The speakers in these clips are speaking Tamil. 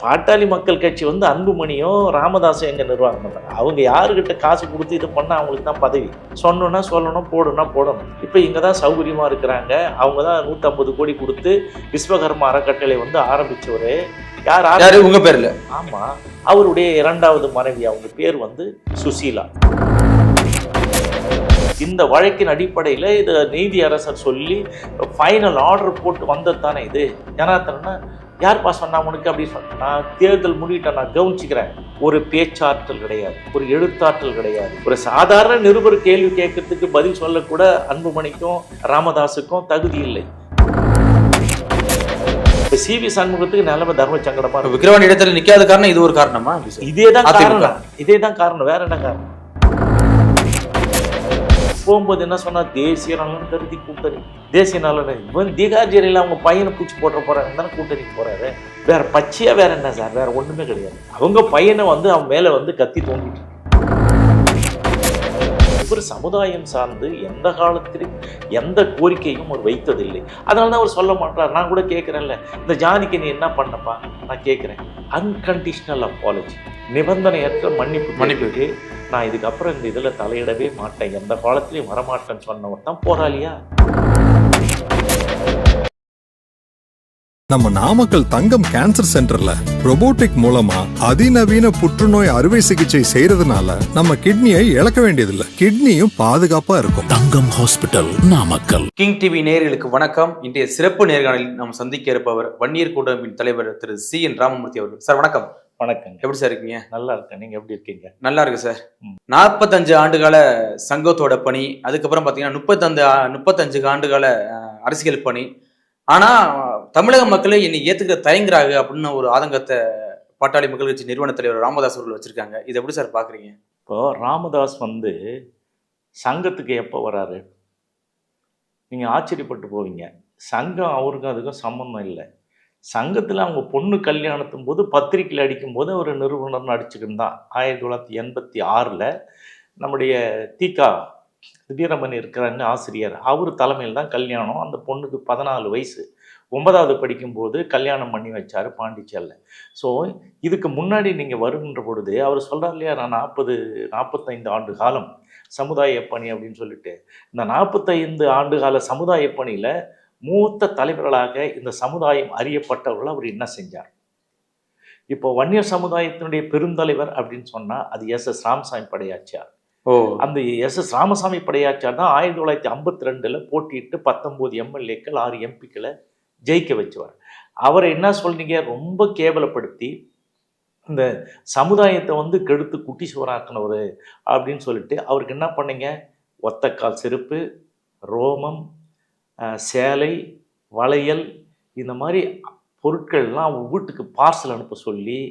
பாட்டாளி மக்கள் கட்சி வந்து அன்புமணியும் ராமதாஸும் எங்கே நிர்வாகம் பண்ணுறாங்க. அவங்க யாருக்கிட்ட காசு கொடுத்து இது பண்ணால் அவங்களுக்கு தான் பதவி. சொன்னோன்னா சொல்லணும், போடணும்னா போடணும். இப்போ இங்கே தான் சௌகரியமாக இருக்கிறாங்க. அவங்க தான் 150 கோடி கொடுத்து விஸ்வகர்மா அறக்கட்டளை வந்து ஆரம்பித்தவர். யார் உங்க பேர்ல? ஆமாம், அவருடைய 2வது மனைவி, அவங்க பேர் வந்து சுசீலா. இந்த வழக்கின் அடிப்படையில் இது நீதி அரசர் சொல்லி ஃபைனல் ஆர்டர் போட்டு வந்தது தானே இது. ஏன்னா யார்ப்பா சொன்னா உனக்கு அப்படி சொன்ன, நான் தேர்தல் முடிவிட்ட நான் கவனிச்சுக்கிறேன். ஒரு பேச்சாற்றல் கிடையாது, ஒரு எழுத்தாற்றல் கிடையாது. ஒரு சாதாரண நிருபர் கேள்வி கேட்கறதுக்கு பதில் சொல்லக்கூட அன்புமணிக்கும் ராமதாஸுக்கும் தகுதி இல்லை. CV சண்முகத்துக்கு நிலைமை தர்ம சங்கடமா இருக்கு. விக்கிரவாணி இடத்துல நிக்காத காரணம் இது ஒரு காரணமா? இதேதான் காரணம், வேற என்ன காரணம்? போகும்போது என்ன சொன்னா, தேசிய நலன் கருதி கூட்டணி, தேசிய நலன். இவன் திகார் ஜெயில அவங்க பையனை பூச்சி போட்டு போறாங்க தானே கூட்டணிக்கு போறாரு. வேற பச்சையா வேற என்ன சார்? வேற ஒண்ணுமே கிடையாது. அவங்க பையனை வந்து அவன் மேல வந்து கத்தி தோண்டிட்டு இவர் சமுதாயம் சார்ந்து எந்த காலத்திலும் எந்த கோரிக்கையும் அவர் வைத்ததில்லை. அதனாலதான் அவர் சொல்ல மாட்டார். நான் கூட கேட்கிறேன்ல, இந்த ஜாதிக்கு நீ என்ன பண்ணப்பா, நான் கேட்கிறேன். அன்கண்டிஷனல் அப்பாலஜி, நிபந்தனையற்ற மன்னிப்பு. நான் இதுக்கப்புறம் இந்த இதுல தலையிடவே மாட்டேன், எந்த காலத்திலையும் வரமாட்டேன்னு சொன்னவர் தான் போராளியா. நம்ம நாமக்கல் தங்கம் கேன்சர் சென்டர்ல ரோபோட்டிக் மூலமா அதிநவீன புற்றுநோய் அறுவை சிகிச்சை செய்யறதுனால நம்ம கிட்னியை இழக்க வேண்டியதில்லை, கிட்னியும் பாதுகாப்பா இருக்கும். தங்கம் ஹாஸ்பிட்டல், நாமக்கல். கிங் டிவி நேயர்களுக்கு வணக்கம். இன்றைய சிறப்பு நேர்காணலில் நாம் சந்திக்க இருப்பவர் வன்னியர் கூட்டமைப்பின் தலைவர் திரு CN ராமமூர்த்தி அவர்கள். சார் வணக்கம். வணக்கம். எப்படி சார் இருக்கீங்க? நல்லா இருக்கேன், நீங்க எப்படி இருக்கீங்க? நல்லா இருக்கு சார். 45 ஆண்டுகால சங்கத்தோட பணி, அதுக்கப்புறம் பாத்தீங்கன்னா 35 ஆண்டுகால அரசியல் பணி. ஆனா தமிழக மக்களே என்னை ஏத்துக்க தயங்குறாங்க அப்படின்னு ஒரு ஆதங்கத்தை பாட்டாளி மக்கள் கட்சி நிறுவன தலைவர் ராமதாஸ் அவர்கள் வச்சிருக்காங்க. இதை எப்படி சார் பாக்குறீங்க? இப்போ ராமதாஸ் வந்து சங்கத்துக்கு எப்போ வராரு நீங்க ஆச்சரியப்பட்டு போவீங்க. சங்கம் அவருக்கும் அதுக்கும் சம்பந்தம் இல்லை. சங்கத்தில் அவங்க பொண்ணு கல்யாணத்தும் போது பத்திரிக்கையில் அடிக்கும்போது அவர் நிறுவனர் அடிச்சுக்கிட்டு தான் 1986 நம்முடைய தீகா வீரமணி இருக்கிறாங்க ஆசிரியர், அவர் தலைமையில் தான் கல்யாணம். அந்த பொண்ணுக்கு 14 வயசு, 9வது படிக்கும்போது கல்யாணம் பண்ணி வச்சார் பாண்டிச்சேரியில். ஸோ இதுக்கு முன்னாடி நீங்கள் வருகின்ற பொழுது அவர் சொல்கிறார் இல்லையா, நான் 45 ஆண்டு காலம் சமுதாய பணி அப்படின்னு சொல்லிட்டு. இந்த 45 ஆண்டு கால சமுதாய பணியில் மூத்த தலைவர்களாக இந்த சமுதாயம் அறியப்பட்டவர்கள் அவர் என்ன செஞ்சார்? இப்போ வன்னியர் சமுதாயத்தினுடைய பெருந்தலைவர் அப்படின்னு சொன்னால் அது SS ராமசாமி படையாச்சியார். அந்த SS ராமசாமி படையாச்சார் தான் 1952 போட்டியிட்டு 19 MLAக்கள் 6 MPக்களை ஜெயிக்க வச்சவர். அவரை என்ன சொல்றீங்க, ரொம்ப கேவலப்படுத்தி இந்த சமுதாயத்தை வந்து கெடுத்து குட்டி சுவராக்கினவர் அப்படின்னு சொல்லிட்டு அவருக்கு என்ன பண்ணீங்க, ஒத்தக்கால் செருப்பு, ரோமம், சேலை, வளையல், இந்த மாதிரி பொருட்கள்லாம் அவங்க வீட்டுக்கு பார்சல் அனுப்ப சொல்லி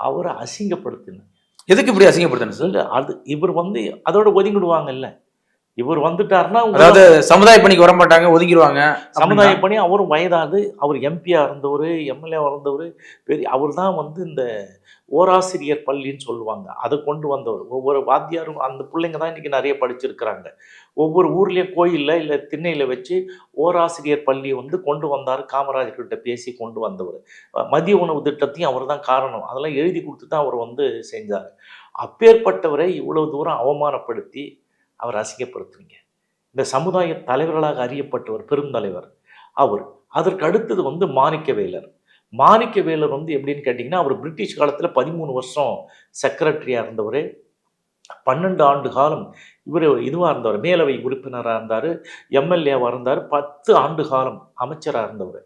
அவரை அசிங்கப்படுத்தினார். எதுக்கு இப்படி அசிங்கப்படுத்தணும் சார்? அது இவர் வந்து அதோட ஒதுங்கிடுவாங்கல்ல. இவர் வந்துட்டாருன்னா, அதாவது சமுதாய பணிக்கு வர மாட்டாங்க, ஒதுங்கிடுவாங்க. சமுதாய பணி அவரும் வயதாது, அவர் MP-யா இருந்தவர், MLA இருந்தவர், பெரிய அவர் தான் வந்து இந்த ஓராசிரியர் பள்ளின்னு சொல்லுவாங்க, அதை கொண்டு வந்தவர். ஒவ்வொரு வாத்தியாரும் அந்த பிள்ளைங்க தான் இன்றைக்கி நிறைய படிச்சிருக்கிறாங்க. ஒவ்வொரு ஊர்லேயும் கோயிலில் இல்லை திண்ணையில் வச்சு ஓராசிரியர் பள்ளி வந்து கொண்டு வந்தார். காமராஜர்கிட்ட பேசி கொண்டு வந்தவர். மதிய உணவு திட்டத்தையும் அவர் தான் காரணம், அதெல்லாம் எழுதி கொடுத்து தான் அவர் வந்து செஞ்சார். அப்பேற்பட்டவரை இவ்வளவு தூரம் அவமானப்படுத்தி அவர் அசிங்கப்படுத்துறீங்க. இந்த சமுதாய தலைவர்களாக அறியப்பட்டவர் பெருந்தலைவர் அவர். அதற்கு அடுத்தது வந்து மாணிக்கவேலர். மாணிக்கவேலர் வந்து எப்படின்னு கேட்டிங்கன்னா, அவர் பிரிட்டிஷ் காலத்தில் 13 வருஷம் செக்ரட்டரியாக இருந்தவர். 12 ஆண்டு காலம் இவர் இதுவாக இருந்தவர், மேலவை உறுப்பினராக இருந்தார், MLAவாக இருந்தார், 10 ஆண்டு காலம் அமைச்சராக இருந்தவர்.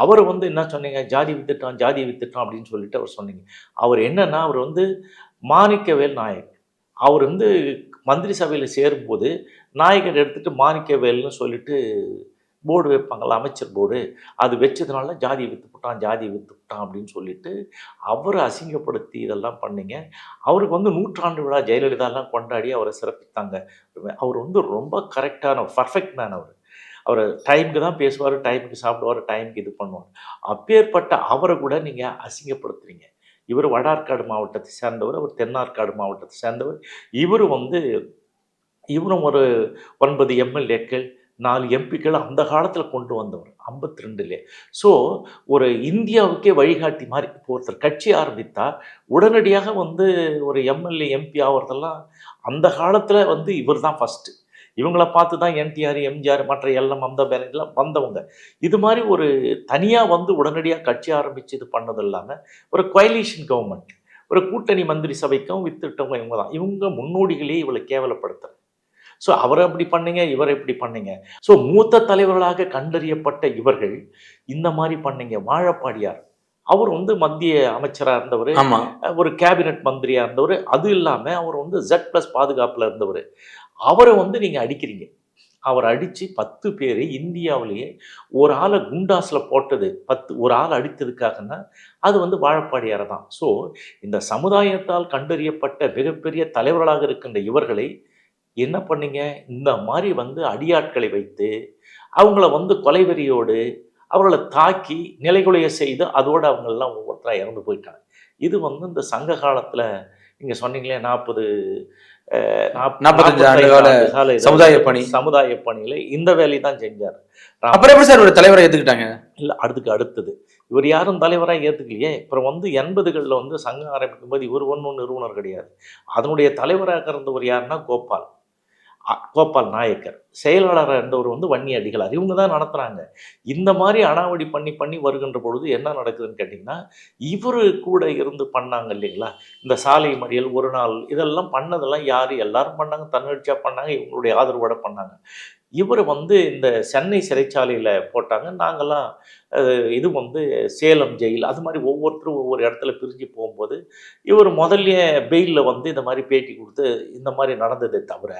அவர் வந்து என்ன சொன்னீங்க, ஜாதி வித்துட்டான் அப்படின்னு சொல்லிட்டு அவர் சொன்னீங்க. அவர் என்னன்னா, அவர் வந்து மாணிக்கவேல் நாயக். அவர் வந்து மந்திரி சபையில் சேரும்போது நாயகர் எடுத்துகிட்டு மாணிக்கவேல்னு சொல்லிட்டு போர்டு வைப்பாங்கள்ல, அமைச்சர் போர்டு, அது வச்சதுனால ஜாதியை வித்துவிட்டான் அப்படின்னு சொல்லிட்டு அவரை அசிங்கப்படுத்தி இதெல்லாம் பண்ணிங்க. அவருக்கு வந்து 100ஆண்டு விழா ஜெயலலிதாலாம் கொண்டாடி அவரை சிறப்பித்தாங்க. அவர் வந்து ரொம்ப கரெக்டான பர்ஃபெக்ட் மேன். அவர் டைமுக்கு தான் பேசுவார், டைமுக்கு சாப்பிடுவார், டைமுக்கு இது பண்ணுவார். அப்பேற்பட்ட அவரை கூட நீங்கள் அசிங்கப்படுத்துறீங்க. இவர் வடார்காடு மாவட்டத்தை சேர்ந்தவர், அவர் தென்னார்காடு மாவட்டத்தை சேர்ந்தவர். இவரும் ஒரு 9 MLAக்கள், 4 எம்பிக்கள் அந்த காலத்தில் கொண்டு வந்தவர் 52லே. ஸோ ஒரு இந்தியாவுக்கே வழிகாட்டி மாதிரி இப்போ ஒருத்தர் கட்சி ஆரம்பித்தா உடனடியாக வந்து ஒரு எம்எல்ஏ எம்பி ஆகிறதெல்லாம் அந்த காலத்தில் வந்து இவர் தான் ஃபஸ்ட்டு. இவங்கள பார்த்து தான் என்டிஆர், எம்ஜிஆர், மற்ற எல்லாம் மம்தா பானர்ஜிலாம் வந்தவங்க. இது மாதிரி ஒரு தனியாக வந்து உடனடியாக கட்சி ஆரம்பித்து இது பண்ணது இல்லாமல் ஒரு கொயலிஷன் கவர்மெண்ட், ஒரு கூட்டணி மந்திரி சபைக்கும் வித்துட்டவங்க இவங்க தான். இவங்க முன்னோடிகளே இவளை கேவலப்படுத்துறாங்க. ஸோ அவரை அப்படி பண்ணீங்க, இவரை இப்படி பண்ணீங்க. ஸோ மூத்த தலைவர்களாக கண்டறியப்பட்ட இவர்கள் இந்த மாதிரி பண்ணீங்க. வாழப்பாடியார் அவர் வந்து மத்திய அமைச்சராக இருந்தவர், ஆமா, ஒரு கேபினட் மந்திரியாக இருந்தவர். அது இல்லாமல் அவர் வந்து Z+ பாதுகாப்பில் இருந்தவர். அவரை வந்து நீங்கள் அடிக்கிறீங்க. அவர் அடித்து 10 பேர் இந்தியாவிலேயே ஒரு ஆளை குண்டாஸில் போட்டது ஒரு ஆள் அடித்ததுக்காகனா அது வந்து வாழப்பாடியாரை தான். ஸோ இந்த சமுதாயத்தால் கண்டறியப்பட்ட மிகப்பெரிய தலைவர்களாக இருக்கின்ற இவர்களை என்ன பண்ணீங்க, இந்த மாதிரி வந்து அடியாட்களை வைத்து அவங்கள வந்து கொலைவெறியோடு அவர்களை தாக்கி நிலைகுலைய செய்து அதோடு அவங்களெல்லாம் ஒவ்வொருத்தராக இறந்து போயிட்டாங்க. இது வந்து இந்த சங்க காலத்தில் நீங்கள் சொன்னீங்களே 45 ஆண்டுகால சமுதாய பணியில் இந்த வேலையை தான் செஞ்சார். அப்புறம் எப்படி சார் ஒரு தலைவரை ஏற்றுக்கிட்டாங்க? இல்லை, அதுக்கு அடுத்தது இவர் யாரும் தலைவராக ஏற்றுக்கலையே. அப்புறம் வந்து 80களில் வந்து சங்கம் ஆரம்பிக்கும் போது இவர் ஒன்றும் நிறுவனர் கிடையாது. அதனுடைய தலைவராக இருந்தவர் யாருன்னா கோபால் நாயக்கர். செயலாளராக இருந்தவர் வந்து வன்னி அடிகளார். இவங்க தான் நடத்துகிறாங்க. இந்த மாதிரி அனாவடி பண்ணி வருகின்ற பொழுது என்ன நடக்குதுன்னு கேட்டிங்கன்னா, இவர் கூட இருந்து பண்ணாங்க இல்லைங்களா, இந்த சாலை மறியல், ஒரு நாள், இதெல்லாம் பண்ணதெல்லாம் யார்? எல்லாரும் பண்ணாங்க, தன்னெழுச்சியாக பண்ணாங்க, இவங்களுடைய ஆதரவோட பண்ணாங்க. இவர் வந்து இந்த சென்னை சிறைச்சாலையில் போட்டாங்க. நாங்கள்லாம் இது வந்து சேலம் ஜெயில், அது மாதிரி ஒவ்வொருத்தரும் ஒவ்வொரு இடத்துல பிரிஞ்சு போகும்போது இவர் முதல்ல பெயிலில் வந்து இந்த மாதிரி பேட்டி கொடுத்து இந்த மாதிரி நடந்ததே தவிர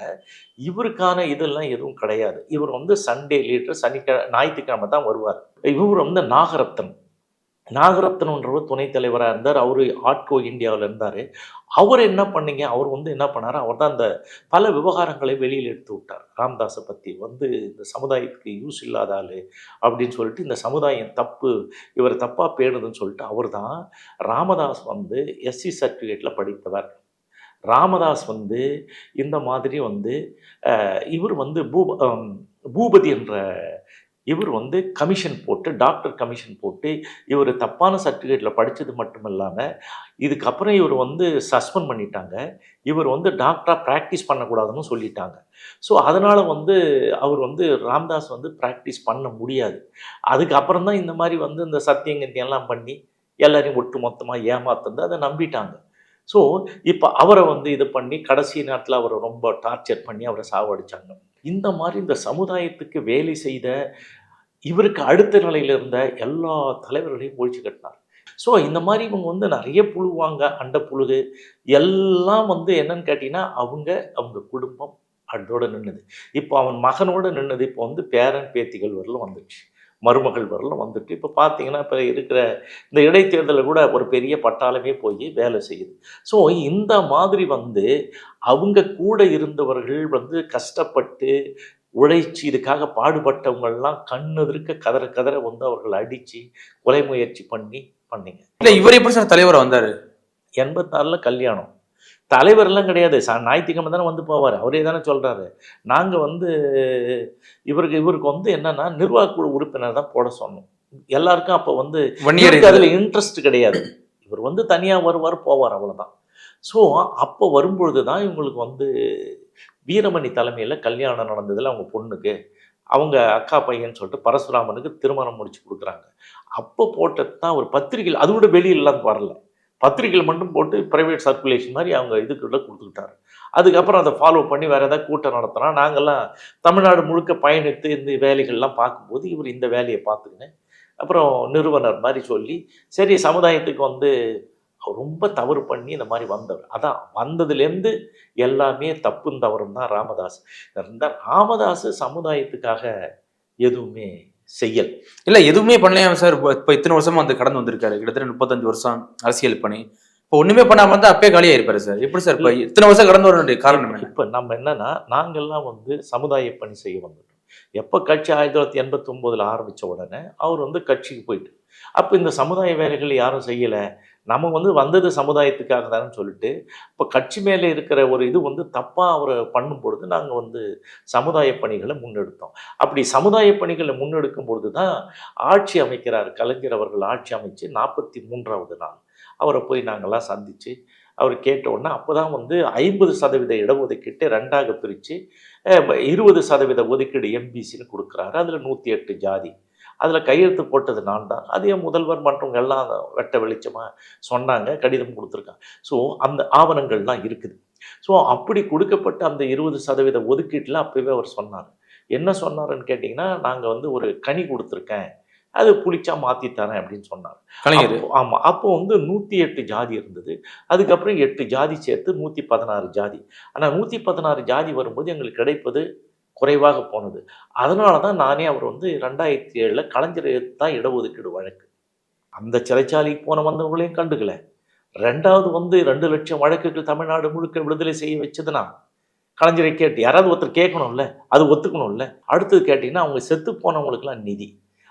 இவருக்கான இதெல்லாம் எதுவும் கிடையாது. இவர் வந்து சண்டே லீடர், ஞாயிற்றுக்கிழமை தான் வருவார். இவர் வந்து நாகரத்னன்றவர் துணைத் தலைவராக இருந்தார். அவர் ஆட்கோ இந்தியாவில் இருந்தார். அவர் என்ன பண்ணீங்க, அவர் வந்து என்ன பண்ணார், அவர் தான் அந்த பல விவகாரங்களை வெளியில் எடுத்து விட்டார். ராமதாஸை பற்றி வந்து இந்த சமுதாயத்துக்கு யூஸ் இல்லாத ஆள் அப்படின்னு சொல்லிட்டு, இந்த சமுதாயம் தப்பு, இவர் தப்பாக பேணுதுன்னு சொல்லிட்டு அவர் தான். ராமதாஸ் வந்து SC சர்டிஃபிகேட்டில் படித்தவர். ராமதாஸ் வந்து இந்த மாதிரி வந்து இவர் வந்து பூபதி என்ற இவர் வந்து கமிஷன் போட்டு, டாக்டர் கமிஷன் போட்டு, இவர் தப்பான சர்டிஃபிகேட்டில் படித்தது மட்டும் இல்லாமல் இதுக்கப்புறம் இவர் வந்து சஸ்பெண்ட் பண்ணிட்டாங்க. இவர் வந்து டாக்டராக ப்ராக்டிஸ் பண்ணக்கூடாதுன்னு சொல்லிட்டாங்க. ஸோ அதனால் வந்து அவர் வந்து ராமதாஸ் வந்து ப்ராக்டிஸ் பண்ண முடியாது. அதுக்கப்புறம் தான் இந்த மாதிரி வந்து இந்த சத்தியங்கத்தியெல்லாம் பண்ணி எல்லாரையும் ஒட்டு மொத்தமாக ஏமாத்துந்து அதை நம்பிட்டாங்க. ஸோ இப்போ அவரை வந்து இது பண்ணி கடைசி நேரத்தில் அவரை ரொம்ப டார்ச்சர் பண்ணி அவரை சாவடிச்சாங்க. இந்த மாதிரி இந்த சமுதாயத்துக்கு வேலை செய்த இவருக்கு அடுத்த நிலையில் இருந்த எல்லா தலைவர்களையும் ஒழிச்சு கட்டினார். ஸோ இந்த மாதிரி இவங்க வந்து நிறைய புழுவாங்க, அண்ட புழுகு எல்லாம் வந்து என்னன்னு கேட்டிங்கன்னா அவங்க குடும்பம் அதோடு நின்றுது. இப்போ அவன் மகனோடு நின்றுது. இப்போ வந்து பேரன் பேத்திகள் வரலும் வந்துடுச்சு, மருமகள் வரலும் வந்துட்டு. இப்போ பார்த்தீங்கன்னா இப்போ இருக்கிற இந்த இடைத்தேர்தலில் கூட ஒரு பெரிய பட்டாளமே போய் வேலை செய்யுது. ஸோ இந்த மாதிரி வந்து அவங்க கூட இருந்தவர்கள் வந்து கஷ்டப்பட்டு உழைச்சி இதுக்காக பாடுபட்டவங்கள்லாம் கண்ணெதிர்க்க கதற வந்து அவர்கள் அடித்து கொலை முயற்சி பண்ணிங்க. இல்லை, இவர் எப்படி சார் தலைவராக வந்தார்? 86 கல்யாணம். தலைவர்லாம் கிடையாது, ஞாயிற்றுக்கிழமை தானே வந்து போவார். அவரே தானே சொல்கிறாரு, நாங்கள் வந்து இவருக்கு வந்து என்னென்னா நிர்வாக குழு உறுப்பினர் தான் போட சொன்னோம். எல்லாருக்கும் அப்போ வந்து அதில் இன்ட்ரெஸ்ட் கிடையாது. இவர் வந்து தனியாக வருவார் போவார், அவ்வளோதான். ஸோ அப்போ வரும்பொழுது தான் இவங்களுக்கு வந்து வீரமணி தலைமையில் கல்யாணம் நடந்ததில் அவங்க பொண்ணுக்கு அவங்க அக்கா பையன்னு சொல்லிட்டு பரசுராமனுக்கு திருமணம் முடிச்சு கொடுக்குறாங்க. அப்போ போட்டது தான் ஒரு பத்திரிகையில், அது கூட வெளியிலாம் வரல, பத்திரிகையில் மட்டும் போட்டு ப்ரைவேட் சர்க்குலேஷன் மாதிரி அவங்க இதுக்குள்ள கொடுத்துக்கிட்டாரு. அதுக்கப்புறம் அதை ஃபாலோ பண்ணி வேறு ஏதாவது கூட்டம் நடத்தினா நாங்கள்லாம் தமிழ்நாடு முழுக்க பயணித்து இந்த வேலைகள்லாம் பார்க்கும்போது இவர் இந்த வேலையை பார்த்துக்கினேன். அப்புறம் நிறுவனர் மாதிரி சொல்லி சரி சமுதாயத்துக்கு வந்து ரொம்ப தவறு பண்ணி இந்த மாதிரி வந்தவர். அதான் வந்ததுலேருந்து எல்லாமே தப்புன்னு தவறும் தான் ராமதாஸ். ராமதாஸ் சமுதாயத்துக்காக எதுவுமே செய்யல் இல்லை, எதுவுமே பண்ணலையா சார்? இப்போ இத்தனை வருஷமா வந்து கடந்து வந்திருக்காரு, கிட்டத்தட்ட 35 வருஷம் அரசியல் பண்ணி. இப்போ ஒன்றுமே பண்ணாமல் வந்து அப்பே காலியாயிருப்பாரு சார். எப்படி சார் இப்போ இத்தனை வருஷம் கடந்து வரக்கூடிய காரணம்? இப்போ நம்ம என்னன்னா, நாங்கள்லாம் வந்து சமுதாய பணி செய்ய வந்துட்டோம். எப்போ கட்சி 1989 ஆரம்பித்த உடனே அவர் வந்து கட்சிக்கு போயிட்டு, அப்போ இந்த சமுதாய வேலைகள் யாரும் செய்யலை, நம்ம வந்து வந்தது சமுதாயத்துக்காக தானே சொல்லிட்டு இப்போ கட்சி மேலே இருக்கிற ஒரு இது வந்து தப்பாக அவர் பண்ணும் பொழுது நாங்கள் வந்து சமுதாய பணிகளை முன்னெடுத்தோம். அப்படி சமுதாய பணிகளை முன்னெடுக்கும் பொழுது தான் ஆட்சி அமைக்கிறார் கலைஞர் அவர்கள். ஆட்சி அமைச்சு 43வது நாள் அவரை போய் நாங்கள்லாம் சந்தித்து அவர் கேட்ட உடனே அப்போ தான் வந்து 50% இடஒதுக்கீட்டை 2ஆக பிரித்து 20% ஒதுக்கீடு எம்பிசின்னு கொடுக்குறாரு. அதில் 108 ஜாதி. அதில் கையெழுத்து போட்டது நான் தான். அதே முதல்வர் மற்றவங்க எல்லாம் வெட்ட வெளிச்சமாக சொன்னாங்க, கடிதம் கொடுத்துருக்காங்க. ஸோ அந்த ஆவணங்கள்லாம் இருக்குது. ஸோ அப்படி கொடுக்கப்பட்ட அந்த 20% ஒதுக்கீட்டில் அப்போவே அவர் சொன்னார். என்ன சொன்னாருன்னு கேட்டிங்கன்னா, நாங்கள் வந்து ஒரு கனி கொடுத்துருக்கேன், அது புளிச்சா மாற்றித்தரேன் அப்படின்னு சொன்னார் கலைஞர். ஆமாம். அப்போ வந்து 108 ஜாதி இருந்தது. அதுக்கப்புறம் 8 ஜாதி சேர்த்து 116 ஜாதி. ஆனால் 116 ஜாதி வரும்போது எங்களுக்கு கிடைப்பது குறைவாக போனது. அதனால தான் நானே அவர் வந்து 2007 கலைஞர் தான் இடஒதுக்கீடு வழக்கு. அந்த சிறைச்சாலைக்கு போன வந்தவங்களையும் கண்டுக்கல. 2வது வந்து 2 லட்சம் வழக்குகள் தமிழ்நாடு முழுக்க விடுதலை செய்ய வச்சதுன்னா கலைஞரை கேட்டு யாராவது ஒருத்தர் கேட்கணும்ல, அது ஒத்துக்கணும்ல. அடுத்தது கேட்டிங்கன்னா அவங்க செத்து போனவங்களுக்குலாம் நிதி.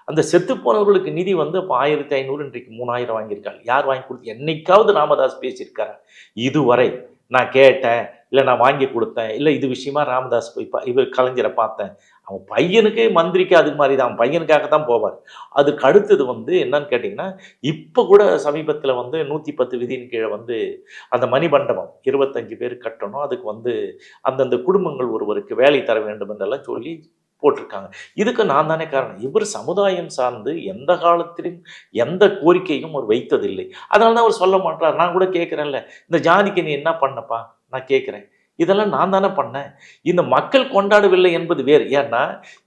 அந்த செத்து போனவர்களுக்கு நிதி வந்து இப்போ 1500 இன்றைக்கு 3000 வாங்கியிருக்காங்க. யார் வாங்கி கொடுத்து என்னைக்காவது ராமதாஸ் பேசியிருக்காரு? இதுவரை நான் கேட்டேன், இல்லை நான் வாங்கி கொடுத்தேன், இல்லை இது விஷயமா ராமதாஸ் போய் இவர் கலைஞரை பார்த்தேன். அவன் பையனுக்கு மந்திரிக்கு அது மாதிரி தான், அவன் பையனுக்காக தான் போவார். அதுக்கு அடுத்தது வந்து என்னன்னு கேட்டிங்கன்னா, இப்போ கூட சமீபத்தில் வந்து 110 விதியின் கீழே வந்து அந்த மணிமண்டபம் 25 பேர் கட்டணும், அதுக்கு வந்து அந்தந்த குடும்பங்கள் ஒருவருக்கு வேலை தர வேண்டும் என்றெல்லாம் சொல்லி போட்டிருக்காங்க. இதுக்கு நான் தானே காரணம். இவர் சமுதாயம் சார்ந்து எந்த காலத்திலும் எந்த கோரிக்கையும் அவர் வைத்ததில்லை. அதனால தான் அவர் சொல்ல மாட்டார். நான் கூட கேட்குறேன்ல, இந்த ஜாதிக்கு நீ என்ன பண்ணப்பா நான் கேட்குறேன். இதெல்லாம் நான் தானே பண்ணேன். இந்த மக்கள் கொண்டாடவில்லை என்பது வேறு. ஏன்னா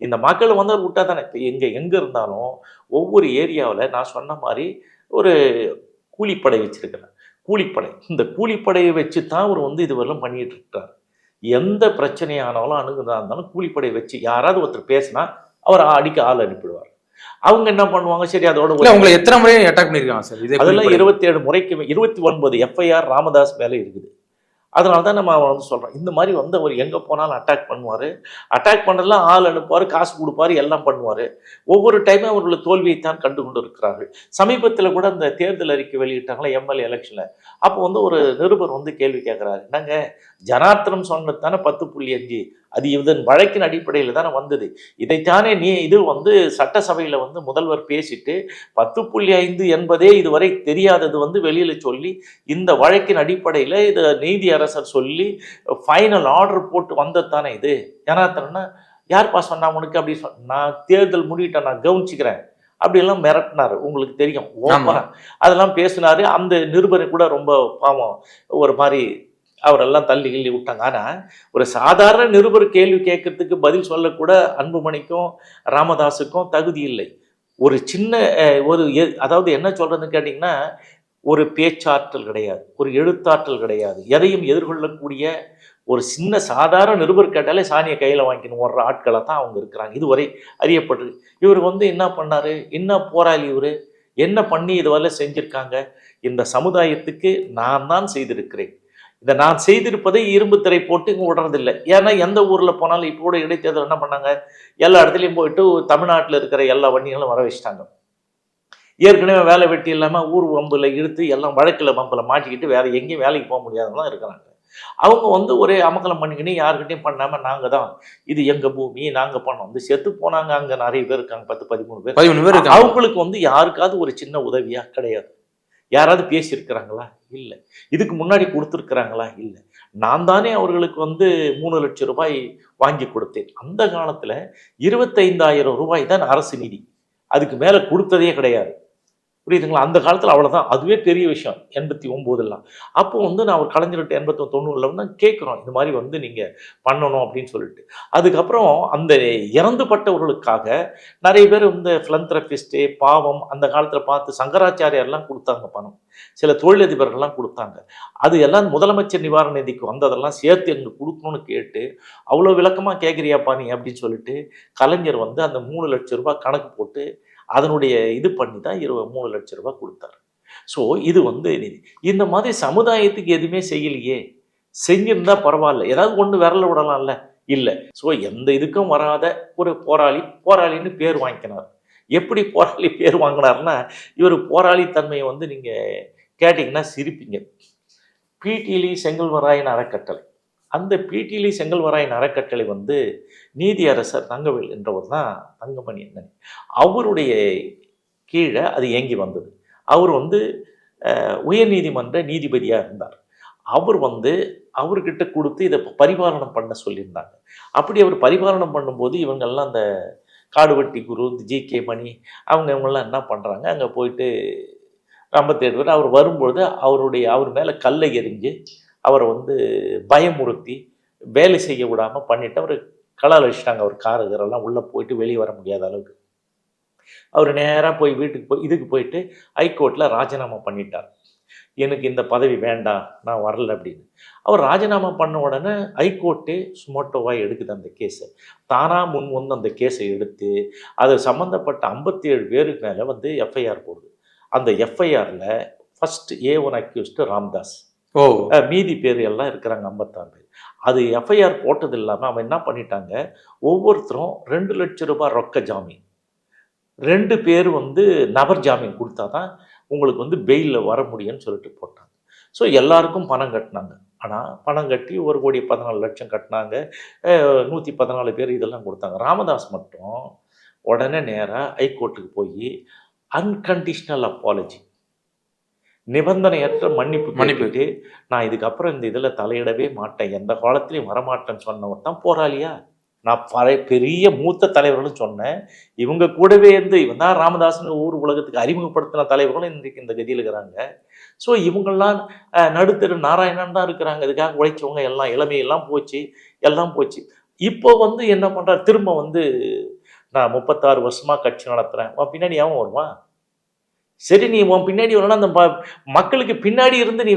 இந்த மக்கள் வந்து அவர் விட்டா தானே. இப்போ எங்கே இருந்தாலும் ஒவ்வொரு ஏரியாவில் நான் சொன்ன மாதிரி ஒரு கூலிப்படை வச்சிருக்கிறேன். கூலிப்படை, இந்த கூலிப்படையை வச்சு தான் அவர் வந்து இதுவரையும் பண்ணிட்டு இருக்கார். எந்த பிரச்சனையானாலும் அணுகுதா இருந்தாலும் கூலிப்படை வச்சு யாராவது ஒருத்தர் பேசினா அவர் அடிக்க ஆள் அனுப்பிடுவார். அவங்க என்ன பண்ணுவாங்க, சரி அதோட உங்களை எத்தனை முறை அட்டாக் பண்ணிருக்காங்க சார்? அதெல்லாம் 27 முறைக்கு 29 எஃப்ஐஆர் ராமதாஸ் மேலே இருக்குது. அதனால தான் நம்ம வந்து சொல்கிறோம், இந்த மாதிரி வந்து அவர் எங்கே போனாலும் அட்டாக் பண்ணுவார். அட்டாக் பண்ணலாம், ஆள் அனுப்புவார், காசு கொடுப்பார், எல்லாம் பண்ணுவார். ஒவ்வொரு டைமும் அவர்கள் தோல்வியைத்தான் கண்டு கொண்டு இருக்கிறார்கள். சமீபத்தில் கூட அந்த தேர்தல் அறிக்கை வெளியிட்டாங்களா எம்எல்ஏ எலெக்ஷனில். அப்போ வந்து ஒரு நிருபர் வந்து கேள்வி கேட்குறாரு, என்னங்க ஜனார்த்தனம் சொன்னது தானே 10.5, அது இதன் வழக்கின் அடிப்படையில் தானே வந்தது. இதைத்தானே நீ இது வந்து சட்டசபையில் வந்து முதல்வர் பேசிட்டு 10.5 என்பதே இதுவரை தெரியாதது வந்து வெளியில் சொல்லி இந்த வழக்கின் அடிப்படையில் இது நீதி அரசர் சொல்லி ஃபைனல் ஆர்டர் போட்டு வந்தது தானே இது. ஜனார்த்தனா யார்ப்பா சொன்னா உனக்கு அப்படி நான் தேர்தல் முடிவிட்டேன், நான் கவனிச்சுக்கிறேன் அப்படியெல்லாம் மிரட்டினார். உங்களுக்கு தெரியும், ஓப்பனா அதெல்லாம் பேசினாரு. அந்த நிருபரை கூட ரொம்ப பாவம் ஒரு மாதிரி அவரெல்லாம் தள்ளி கிள்ளி விட்டாங்க. ஆனால் ஒரு சாதாரண நிருபர் கேள்வி கேட்கறதுக்கு பதில் சொல்லக்கூட அன்புமணிக்கும் ராமதாஸுக்கும் தகுதி இல்லை. ஒரு சின்ன ஒரு அதாவது என்ன சொல்றதுன்னு கேட்டிங்கன்னா, ஒரு பேச்சாற்றல் கிடையாது, ஒரு எழுத்தாற்றல் கிடையாது, எதையும் எதிர்கொள்ளக்கூடிய ஒரு சின்ன சாதாரண நிருபர் கேட்டாலே சாணியை கையில் வாங்கிக்கணும் ஓடுற ஆட்களை தான் அவங்க இருக்கிறாங்க. இதுவரை அறியப்பட்டது. இவர் வந்து என்ன பண்ணாரு, என்ன போராளி இவர், என்ன பண்ணி இதுவரை செஞ்சிருக்காங்க. இந்த சமுதாயத்துக்கு நான் தான் செய்திருக்கிறேன். இதை நான் செய்திருப்பதை இரும்பு திரை போட்டு இங்கே விடுறதில்லை. ஏன்னா எந்த ஊரில் போனாலும் இப்போ கூட இடைத்தேர்தல் என்ன பண்ணாங்க, எல்லா இடத்துலையும் போயிட்டு தமிழ்நாட்டில் இருக்கிற எல்லா வண்டிகளும் வர வச்சுட்டாங்க. ஏற்கனவே வேலை வெட்டி இல்லாமல் ஊர் வம்பில் இழுத்து எல்லாம் வழக்கில் வம்பில் மாட்டிக்கிட்டு வேறு எங்கேயும் வேலைக்கு போக முடியாதவங்களாம் இருக்கிறாங்க. அவங்க வந்து ஒரே அமக்கலம் பண்ணிக்கின்னு யாருக்கிட்டையும் பண்ணாமல் நாங்கள் தான் இது எங்கள் பூமி நாங்கள் பண்ணோம். வந்து செத்து போனாங்க, அங்கே நிறைய பேர் இருக்காங்க, 10-13 பேர். அவங்களுக்கு வந்து யாருக்காவது ஒரு சின்ன உதவியாக கிடையாது. யாராவது பேசியிருக்கிறாங்களா? இல்லை. இதுக்கு முன்னாடி கொடுத்துருக்குறாங்களா? இல்லை. நான் தானே அவர்களுக்கு வந்து 3 லட்சம் ரூபாய் வாங்கி கொடுத்தேன். அந்த காலத்தில் 25,000 ரூபாய் தான் அரசு நிதி, அதுக்கு மேலே கொடுத்ததே கிடையாது. புரியுதுங்களா? அந்த காலத்தில் அவ்வளோதான். அதுவே பெரிய விஷயம் 89லாம். அப்போ வந்து நான் ஒரு கலைஞர்கிட்ட 89-90ல் கேட்குறோம், இந்த மாதிரி வந்து நீங்கள் பண்ணணும் அப்படின்னு சொல்லிட்டு. அதுக்கப்புறம் அந்த இறந்துபட்டவர்களுக்காக நிறைய பேர் இந்த ஃபிலந்த்ரபிஸ்ட்டு பாவம் அந்த காலத்தில் பார்த்து சங்கராச்சாரியார்லாம் கொடுத்தாங்க பணம், சில தொழிலதிபர்கள்லாம் கொடுத்தாங்க. அது எல்லாம் முதலமைச்சர் நிவாரண நிதிக்கு வந்ததெல்லாம் சேர்த்து எங்களுக்கு கொடுக்கணும்னு கேட்டு அவ்வளோ விளக்கமாக கேட்குறியாப்பா நீ அப்படின்னு சொல்லிட்டு கலைஞர் வந்து அந்த 3 லட்சம் ரூபாய் கணக்கு போட்டு அதனுடைய இது பண்ணி தான் 3 லட்சம் ரூபாய் கொடுத்தாரு. ஸோ இது வந்து இந்த மாதிரி சமுதாயத்துக்கு எதுவுமே செய்யலையே, செஞ்சிருந்தா பரவாயில்ல, ஏதாவது ஒன்று விரல விடலாம்ல. இல்லை. ஸோ எந்த இதுக்கும் வராத ஒரு போராளின்னு பேர் வாங்கிக்கினார். எப்படி போராளி பேர் வாங்கினார்னா, இவர் போராளித்தன்மையை வந்து நீங்கள் கேட்டிங்கன்னா சிரிப்பீங்க. பிடிலி செங்கல்வராயன் அறக்கட்டளை. அந்த பிடிலி செங்கல்வராயன் அறக்கட்டளை வந்து நீதியரசர் தங்கவேல் என்றவர் தான் தங்கமணி அண்ணன். அவருடைய கீழே அது இயங்கி வந்தது. அவர் வந்து உயர்நீதிமன்ற நீதிபதியாக இருந்தார். அவர் வந்து அவர்கிட்ட கொடுத்து இதை பரிபாலனம் பண்ண சொல்லியிருந்தாங்க. அப்படி அவர் பரிபாலனம் பண்ணும்போது இவங்கெல்லாம் அந்த காடுவெட்டி குரு, ஜி.கே. மணி இவங்கெல்லாம் என்ன பண்ணுறாங்க, அங்கே போயிட்டு 57 பேர் அவர் வரும்பொழுது அவர் மேலே கல்லை எறிஞ்சு அவரை வந்து பயமுறுத்தி வேலை செய்ய விடாமல் பண்ணிவிட்டு அவர் கலால் அழிச்சிட்டாங்க. அவர் காருகரெல்லாம் உள்ளே போயிட்டு வெளியே வர முடியாத அளவுக்கு. அவர் நேராக போய் வீட்டுக்கு இதுக்கு போயிட்டு ஹைகோர்ட்டில் ராஜினாமா பண்ணிட்டார். எனக்கு இந்த பதவி வேண்டாம், நான் வரல அப்படின்னு. அவர் ராஜினாமா பண்ண உடனே ஹைகோர்ட்டே சுமோட்டோவாக எடுக்குது அந்த கேஸை. தானாக முன் வந்து அந்த கேஸை எடுத்து அது சம்மந்தப்பட்ட 57 பேருக்கு மேலே வந்து எஃப்ஐஆர் போடுது. அந்த எஃப்ஐஆரில் ஃபர்ஸ்ட் A1 அக்யூஸ்டு ராம்தாஸ், மீதி பேர் எல்லாம் இருக்கிறாங்க 56 பேர். அது எஃப்ஐஆர் போட்டது இல்லாமல் அவன் என்ன பண்ணிட்டாங்க, ஒவ்வொருத்தரும் 2 லட்சம் ரூபாய் ரொக்க ஜாமீன், 2 பேர் வந்து நபர் ஜாமீன் கொடுத்தா தான் உங்களுக்கு வந்து பெயிலில் வர முடியும்னு சொல்லிட்டு போட்டாங்க. ஸோ எல்லாருக்கும் பணம் கட்டினாங்க. ஆனால் பணம் கட்டி 1,14,00,000 கட்டினாங்க. 114 பேர் இதெல்லாம் கொடுத்தாங்க. ராமதாஸ் மட்டும் உடனே நேராக ஹைகோர்ட்டுக்கு போய் அன்கண்டிஷனல் அப்பாலஜி, நிபந்தனையற்ற மன்னிப்பு, நான் இதுக்கப்புறம் இந்த இதில் தலையிடவே மாட்டேன், எந்த காலத்திலையும் வரமாட்டேன்னு சொன்னவர் தான் போராளியா. நான் பெரிய மூத்த தலைவர்களும் சொன்னேன், இவங்க கூடவே இருந்து இவன் தான் ராமதாஸ்னு ஊர் உலகத்துக்கு அறிமுகப்படுத்தின தலைவர்களும் இன்றைக்கு இந்த கதியில் இருக்கிறாங்க. ஸோ இவங்கெல்லாம் நடுத்தரு நாராயணன் தான் இருக்கிறாங்க. இதுக்காக உழைச்சவங்க எல்லாம் இளமையெல்லாம் போச்சு, எல்லாம் போச்சு. இப்போ வந்து என்ன பண்ணுறாரு, திரும்ப வந்து நான் 36 வருஷமாக கட்சி நடத்துகிறேன், உன் பின்னாடி அவன் வருவான். சரி, நீ உன் பின்னாடி வரணும்னா அந்த மக்களுக்கு பின்னாடி இருந்து நீ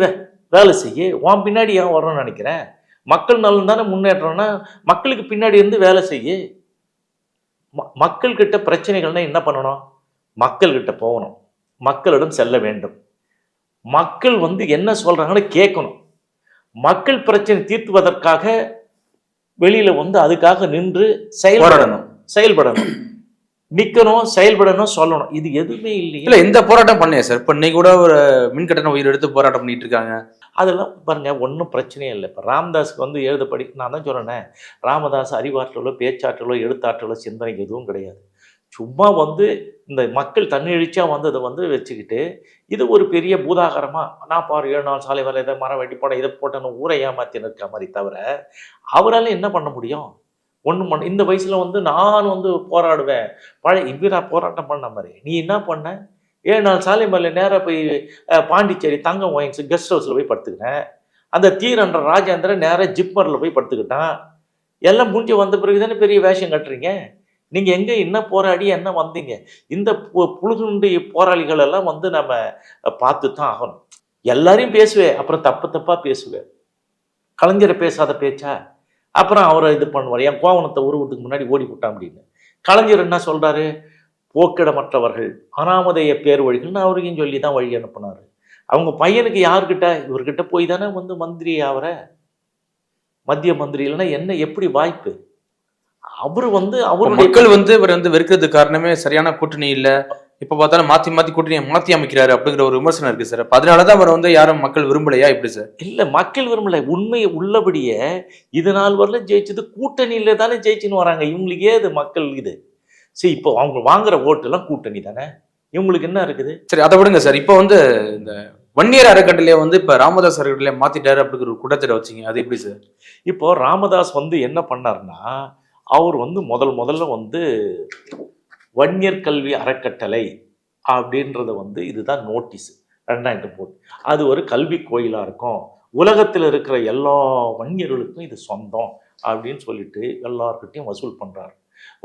வேலை செய்ய, உன் பின்னாடி ஏன் வரணும்னு நினைக்கிறேன். மக்கள் நலன் தானே முன்னேற்றம்னா மக்களுக்கு பின்னாடி இருந்து வேலை செய்ய. மக்கள்கிட்ட பிரச்சனைகள்னா என்ன பண்ணணும், மக்கள்கிட்ட போகணும், மக்களிடம் செல்ல வேண்டும், மக்கள் வந்து என்ன சொல்றாங்கன்னு கேட்கணும், மக்கள் பிரச்சனை தீர்த்துவதற்காக வெளியில வந்து அதுக்காக நின்று செயல்படணும், நிக்கணும், செயல்படணும், சொல்லணும். இது எதுவுமே இல்லையா? எந்த போராட்டம் பண்ணேன் சார். இப்போ இன்னைக்கு கூட ஒரு மின்கட்டண உயிர் எடுத்து போராட்டம் பண்ணிட்டு இருக்காங்க. அதெல்லாம் பாருங்க, ஒன்றும் பிரச்சனையே இல்லை. இப்போ ராமதாஸுக்கு வந்து எழுதப்படி நான் தான் சொல்கிறேன், ராமதாஸ் அறிவாற்றலோ பேச்சாற்றலோ எழுத்தாற்றலோ சிந்தனை எதுவும் கிடையாது. சும்மா வந்து இந்த மக்கள் தன்னெழுச்சியாக வந்து அதை வந்து வச்சுக்கிட்டு இது ஒரு பெரிய பூதாகரமாக, நான் பாரு 7 நாள் சாலை வேலை, இதை மரம் வெட்டி போட, இதை போட்டேன்னு ஊரை ஏமாத்தின்னு இருக்க மாதிரி தவிர அவரால் என்ன பண்ண முடியும்? ஒன்றும் பண்ண. இந்த வயசில் வந்து நான் வந்து போராடுவேன், நான் போராட்டம் பண்ண மாதிரி நீ என்ன பண்ண? 7 நாள் சாலை மேலே நேராக போய் பாண்டிச்சேரி தங்கம் ஒயின்ஸ் கெஸ்ட் ஹவுஸில் போய் படுத்துக்கினேன். அந்த தீரன்ற ராஜேந்திரன் நேராக ஜிப்மரில் போய் படுத்துக்கிட்டான். எல்லாம் முடிஞ்சு வந்த பிறகு தானே பெரிய வேஷம் கட்டுறீங்க. நீங்கள் எங்கே என்ன போராடி என்ன வந்தீங்க? இந்த புழுகுண்டு போராளிகள் எல்லாம் வந்து நம்ம பார்த்து தான் ஆகணும். எல்லாரையும் பேசுவேன், அப்புறம் தப்பாக பேசுவேன். கலைஞரை பேசாத பேச்சா? அப்புறம் அவரை இது பண்ணுவார், என் கோவணத்தை உருவத்துக்கு முன்னாடி ஓடி விட்டான் அப்படின்னு. கலைஞர் என்ன சொல்கிறாரு, போக்கிடமற்றவர்கள் அனாமதேய பேர் வழிகள்னு அவருக்கும் சொல்லி தான் வழி அனுப்புனார். அவங்க பையனுக்கு யார்கிட்ட, இவர்கிட்ட போய் தானே வந்து மந்திரி ஆகிற, மத்திய மந்திரி இல்லைன்னா என்ன, எப்படி வாய்ப்பு? அவரு வந்து அவருடைய மக்கள் வந்து இவர் வந்து வெறுக்கிறதுக்கு காரணமே சரியான கூட்டணி இல்லை, இப்போ பார்த்தாலும் மாற்றி கூட்டணியை மாற்றி அமைக்கிறாரு அப்படிங்கிற ஒரு விமர்சனம் இருக்குது சார். அதனாலதான் அவர் வந்து யாரும் மக்கள் விரும்பலையா இப்படி சார்? இல்லை, மக்கள் விரும்பலை. உண்மையை உள்ளபடியே இது நாள் வரலாம் ஜெயிச்சது கூட்டணியில தானே ஜெயிச்சுன்னு வராங்க. இவங்களுக்கு ஏது மக்கள் இது? சரி, இப்போ அவங்க வாங்குற ஓட்டுலாம் கூட்டணி தானே, இவங்களுக்கு என்ன இருக்குது? சரி, அதை விடுங்க சார். இப்போ வந்து இந்த வன்னியர் அறக்கட்டளையை வந்து இப்போ ராமதாஸ் அறக்கட்டளையை மாத்திட்டாரு அப்படிங்கிற ஒரு கூட்டத்தில் வச்சிங்க, அது எப்படி சார்? இப்போ ராமதாஸ் வந்து என்ன பண்ணாருன்னா, அவர் வந்து முதல்ல வந்து வன்னியர் கல்வி அறக்கட்டளை அப்படின்றத வந்து இதுதான் நோட்டீஸ் 2003. அது ஒரு கல்வி கோயிலாக இருக்கும், உலகத்தில் இருக்கிற எல்லா வன்னியர்களுக்கும் இது சொந்தம் அப்படின்னு சொல்லிட்டு எல்லார்கிட்டையும் வசூல் பண்ணுறாரு.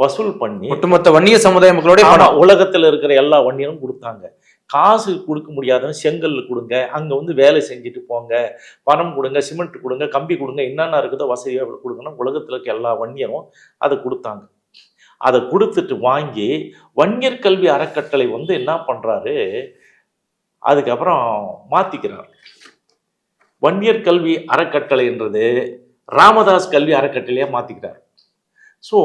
வசூல் பண்ணி ஒட்டுமொத்த வன்னிய சமுதாய மக்களோட உலகத்தில் இருக்கிற எல்லா வன்னியரும் கொடுத்தாங்க. காசு கொடுக்க முடியாதவங்க செங்கல் கொடுங்க, அங்கே வந்து வேலை செஞ்சுட்டு போங்க, பணம் கொடுங்க, சிமெண்ட் கொடுங்க, கம்பி கொடுங்க, என்னென்ன இருக்குதோ வசதியாக கொடுங்கன்னா உலகத்தில் இருக்க எல்லா வன்னியரும் அதை கொடுத்தாங்க. அதை கொடுத்துட்டு வாங்கி வன்னியர் கல்வி அறக்கட்டளை வந்து என்ன பண்ணுறாரு, அதுக்கப்புறம் மாற்றிக்கிறார். வன்னியர் கல்வி அறக்கட்டளைன்றது ராமதாஸ் கல்வி அறக்கட்டளையாக மாற்றிக்கிறார். ஸோ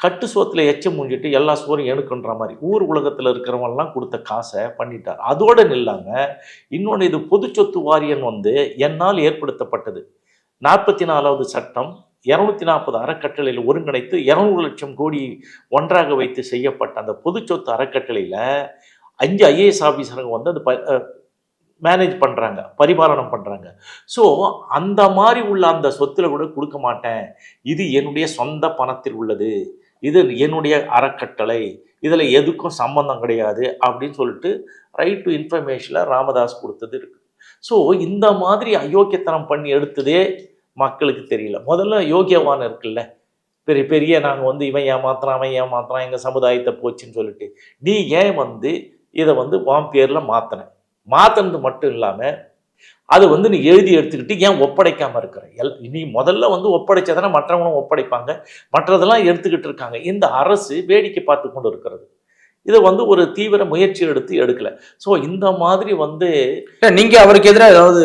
கட்டு சோத்துல எச்சம் மூஞ்சிட்டு எல்லா சோறும் எனக்குன்ற மாதிரி ஊர் உலகத்தில் இருக்கிறவங்கலாம் கொடுத்த காசை பண்ணிட்டார். அதோடு நில்லாங்க, இன்னொன்று இது பொது சொத்து வாரியம் வந்து என்னால் ஏற்படுத்தப்பட்டது. 44வது சட்டம் 240 அறக்கட்டளையில் ஒருங்கிணைத்து 200 லட்சம் கோடி ஒன்றாக வைத்து செய்யப்பட்ட அந்த பொது சொத்து அறக்கட்டளையில் 5 IAS ஆஃபீஸருங்க வந்து அது மேனேஜ் பண்ணுறாங்க, பரிபாலனம் பண்ணுறாங்க. ஸோ அந்த மாதிரி உள்ள அந்த சொத்தில் கூட கொடுக்க மாட்டேன், இது என்னுடைய சொந்த பணத்தில் உள்ளது, இது என்னுடைய அறக்கட்டளை, இதில் எதுக்கும் சம்பந்தம் கிடையாது அப்படின்னு சொல்லிட்டு ரைட் டு இன்ஃபர்மேஷனில் ராமதாஸ் கொடுத்தது இருக்குது. ஸோ இந்த மாதிரி அயோக்கியத்தனம் பண்ணி எடுத்ததே மக்களுக்கு தெரியல. முதல்ல யோகியவான் இருக்குல்ல, பெரிய பெரிய நாங்கள் வந்து இவன் ஏமாத்துறான் அவன் ஏமாத்துறான் எங்கள் சமுதாயத்தை போச்சுன்னு சொல்லிட்டு நீ ஏன் வந்து இதை வந்து வான் பேரில் மாற்றினது மட்டும் இல்லாமல் அது வந்து நீ எழுதி எடுத்துக்கிட்டு ஏன் ஒப்படைக்காமல் இருக்கிற? நீ முதல்ல வந்து ஒப்படைச்சதானே மற்றவங்களும் ஒப்படைப்பாங்க, மற்றதெல்லாம் எடுத்துக்கிட்டு இருக்காங்க. இந்த அரசு வேடிக்கை பார்த்து கொண்டு இருக்கிறது. இதை வந்து ஒரு தீவிர முயற்சி எடுக்கல. ஸோ இந்த மாதிரி வந்து நீங்க அவருக்கு எதிராக ஏதாவது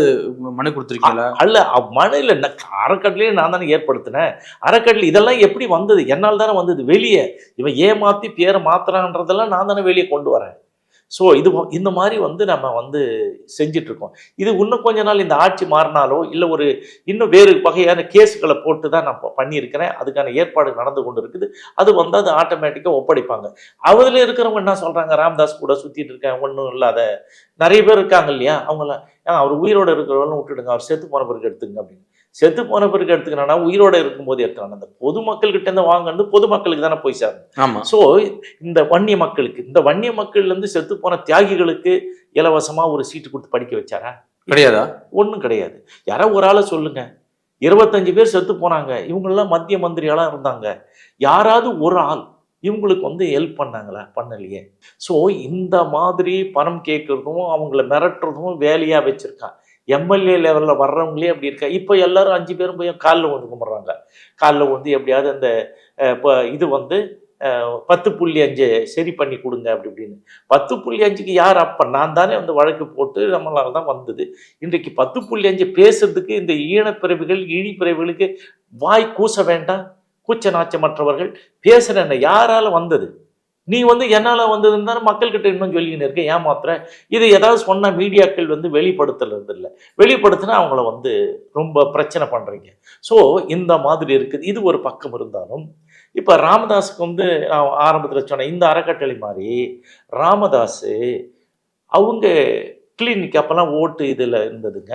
மனு கொடுத்துருக்கீங்களா? அல்ல, மனு இல்லை, அறக்கட்டளையே நான் தானே ஏற்படுத்தினேன். அறக்கட்டளை இதெல்லாம் எப்படி வந்தது? என்னால் தானே வந்தது. வெளியே இவன் ஏமாற்றி பேரை மாத்துறான்றதெல்லாம் நான் தானே வெளியே கொண்டு வரேன். ஸோ இந்த மாதிரி வந்து நம்ம வந்து செஞ்சிட்ருக்கோம். இது இன்னும் கொஞ்ச நாள் இந்த ஆட்சி மாறினாலோ இல்லை ஒரு இன்னும் வேறு வகையான கேஸுகளை போட்டு தான் நான் பண்ணியிருக்கிறேன். அதுக்கான ஏற்பாடு நடந்து கொண்டு இருக்குது. அது வந்து அது ஆட்டோமேட்டிக்காக ஒப்படைப்பாங்க. அதில் இருக்கிறவங்க என்ன சொல்கிறாங்க, ராமதாஸ் கூட சுற்றிட்டு இருக்கேன் ஒன்றும் இல்லாத நிறைய பேர் இருக்காங்க இல்லையா, அவங்களாம் அவர் உயிரோடு இருக்கிறவங்களும் விட்டுடுங்க, அவர் செத்து போன பிறகு எடுத்துங்க அப்படின்னு. செத்து போன பிறகு எடுத்துக்கணும்னா உயிரோடு இருக்கும்போது எடுத்துக்கணும். அந்த பொதுமக்கள்கிட்ட இருந்து வாங்கினது பொதுமக்களுக்கு தானே போய் சார். ஆமாம். ஸோ இந்த வன்னிய மக்கள்லேருந்து செத்து போன தியாகிகளுக்கு இலவசமாக ஒரு சீட்டு கொடுத்து படிக்க வச்சாரா? கிடையாதா? ஒன்றும் கிடையாது. யாரோ ஒரு ஆளை சொல்லுங்க, 25 பேர் செத்து போனாங்க, இவங்களெல்லாம் மத்திய மந்திரியாலாம் இருந்தாங்க, யாராவது ஒரு ஆள் இவங்களுக்கு வந்து ஹெல்ப் பண்ணாங்களா? பண்ணலையே. ஸோ இந்த மாதிரி பணம் கேட்குறதும் அவங்கள மிரட்டுறதும் வேலையாக வச்சுருக்கான். எம்எல்ஏ லெவலில் வர்றவங்களே அப்படி இருக்கா. இப்போ எல்லாரும் 5 பேரும் போய் காலில் வந்து கும்பிட்றாங்க. காலில் வந்து எப்படியாவது அந்த இப்போ இது வந்து 10.5 சரி பண்ணி கொடுங்க அப்படி இப்படின்னு. 10.5க்கு யார்? அப்போ நான் தானே வந்து வழக்கு போட்டு நம்மளால தான் வந்தது. இன்றைக்கு 10.5 பேசுறதுக்கு இந்த ஈனப்பிறவிகள் இழிப்பிறவிகளுக்கு வாய் கூச வேண்டாம்? கூச்ச நாச்சமற்றவர்கள் பேசுகிறேன். யாரால வந்தது? நீ வந்து என்னால் வந்ததுன்னு தானே மக்கள்கிட்ட இன்னும் சொல்லின்னு இருக்க, ஏமாத்துற. இது ஏதாவது சொன்னால் மீடியாக்கள் வந்து வெளிப்படுத்துறது இல்லை. வெளிப்படுத்தினா அவங்கள வந்து ரொம்ப பிரச்சனை பண்ணுறீங்க. ஸோ இந்த மாதிரி இருக்குது. இது ஒரு பக்கம் இருந்தாலும் இப்போ ராமதாஸுக்கு வந்து நான் ஆரம்பத்தில் சொன்னேன், இந்த அறக்கட்டளை மாதிரி ராமதாஸ் அவங்க கிளினிக் அப்போல்லாம் ஓட்டு இதில் இருந்ததுங்க.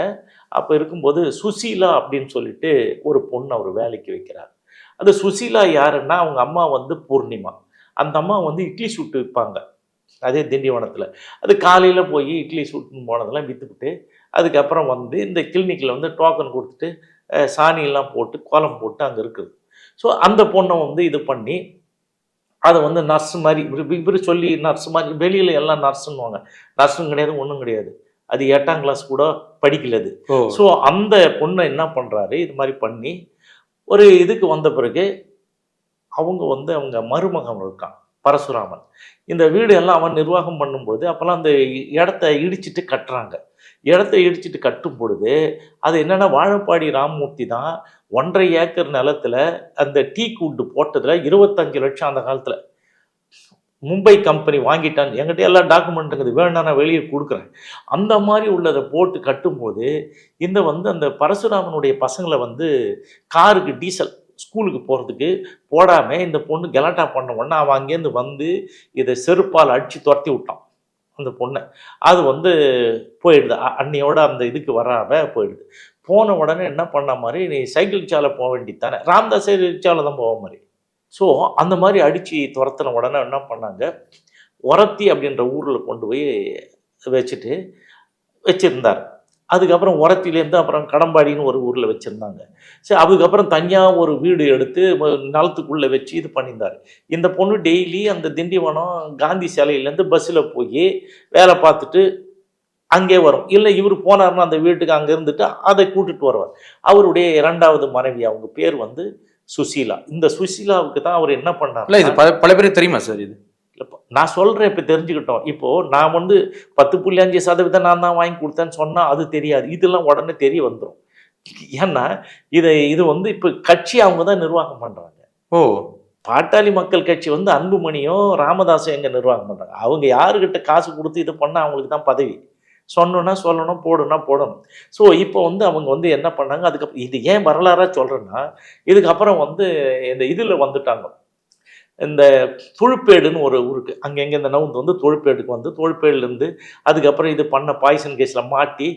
அப்போ இருக்கும்போது சுசீலா அப்படின்னு சொல்லிட்டு ஒரு பொண்ணு அவர் வேலைக்கு வைக்கிறார். அந்த சுசீலா யாருன்னா அவங்க அம்மா வந்து பூர்ணிமா. அந்த அம்மா வந்து இட்லி சுட்டு விற்பாங்க அதே திண்டிவனத்தில். அது காலையில் போய் இட்லி சுட்டுன்னு போனதெல்லாம் விற்றுக்கிட்டு அதுக்கப்புறம் வந்து இந்த கிளினிக்கில் வந்து டோக்கன் கொடுத்துட்டு சாணியெல்லாம் போட்டு கோலம் போட்டு அங்கே இருக்குது. ஸோ அந்த பொண்ணை வந்து இது பண்ணி அதை வந்து நர்ஸ் மாதிரி இவர் சொல்லி நர்ஸ் மாதிரி, வெளியில் எல்லாம் நர்ஸுன்னுவாங்க, நர்ஸும் கிடையாது ஒன்றும் கிடையாது, அது 8ஆம் கிளாஸ் கூட படிக்கலது. ஸோ அந்த பொண்ணை என்ன பண்ணுறாரு, இது மாதிரி பண்ணி ஒரு இதுக்கு வந்த பிறகு அவங்க மருமகன் இருக்கான் பரசுராமன். இந்த வீடு எல்லாம் அவன் நிர்வாகம் பண்ணும்பொழுது அப்போல்லாம் அந்த இடத்த இடிச்சிட்டு கட்டுறாங்க. இடத்த இடிச்சிட்டு கட்டும் பொழுது அது என்னென்னா வாழப்பாடி ராமமூர்த்தி தான் 1.5 ஏக்கர் நிலத்தில் அந்த டீ கூட்டு போட்டதில் 25 லட்சம் அந்த காலத்தில் மும்பை கம்பெனி வாங்கிட்டாங்க. என்கிட்ட எல்லா டாக்குமெண்ட் இருக்குது, வேணா நான் வெளியே கொடுக்குறேன். அந்த மாதிரி உள்ளதை போட்டு கட்டும்போது இந்த வந்து அந்த பரசுராமனுடைய பசங்களை வந்து காருக்கு டீசல் ஸ்கூலுக்கு போகிறதுக்கு போடாமல் இந்த பொண்ணு கலாட்டா பண்ண உடனே அவன் அங்கேருந்து வந்து இதை செருப்பால் அடித்து துரத்தி விட்டான் அந்த பொண்ணை. அது வந்து போயிடுது, அன்னையோட அந்த இதுக்கு வராமல் போயிடுது. போன உடனே என்ன பண்ண மாதிரி, நீ சைக்கிள் சாலை போக வேண்டியதானே, ராமதாஸ் ரிக்ஷாவில் தான் போக மாதிரி. ஸோ அந்த மாதிரி அடித்து துரத்தின உடனே என்ன பண்ணாங்க, உரத்தி அப்படின்ற ஊரில் கொண்டு போய் வச்சுருந்தார். அதுக்கப்புறம் உரத்திலேருந்து அப்புறம் கடம்பாடின்னு ஒரு ஊரில் வச்சுருந்தாங்க. சரி, அதுக்கப்புறம் தனியாக ஒரு வீடு எடுத்து நிலத்துக்குள்ளே வச்சு இது பண்ணியிருந்தார். இந்த பொண்ணு டெய்லி அந்த திண்டிவனம் காந்தி சிலையிலேருந்து பஸ்ஸில் போய் வேலை பார்த்துட்டு அங்கே வரும். இல்லை இவர் போனார்னா அந்த வீட்டுக்கு அங்கே இருந்துட்டு அதை கூட்டிகிட்டு வருவார். அவருடைய 2வது மனைவி, அவங்க பேர் வந்து சுசீலா. இந்த சுசீலாவுக்கு தான் அவர் என்ன பண்ணார், இது பல பேருக்கு தெரியுமா சார்? இது நான் சொல்கிறேன், இப்போ தெரிஞ்சுக்கிட்டோம். இப்போது நான் வந்து 10.5% நான் தான் வாங்கி கொடுத்தேன்னு சொன்னால் அது தெரியாது, இதெல்லாம் உடனே தெரிய வந்துடும். ஏன்னா இது வந்து இப்போ கட்சி அவங்க தான் நிர்வாகம் பண்ணுறாங்க. பாட்டாளி மக்கள் கட்சி வந்து அன்புமணியும் ராமதாஸும் எங்கே நிர்வாகம் பண்ணுறாங்க. அவங்க யாருக்கிட்ட காசு கொடுத்து இது பண்ணால் அவங்களுக்கு தான் பதவி. சொன்னோன்னா சொல்லணும், போடுனா போடணும். ஸோ இப்போ வந்து அவங்க வந்து என்ன பண்ணாங்க, அதுக்கப்புறம் இது ஏன் வரலாறாக சொல்கிறேன்னா, இதுக்கப்புறம் வந்து இந்த இதில் வந்துட்டாங்க. இந்த தொழுப்பேடுன்னு ஒரு ஊருக்கு அங்கங்கே இந்த நவுந்து வந்து தொழுப்பேடுக்கு வந்து தொழுப்பேடுலேருந்து அதுக்கப்புறம் இது பண்ண பாய்சன் கேஸில் மாட்டி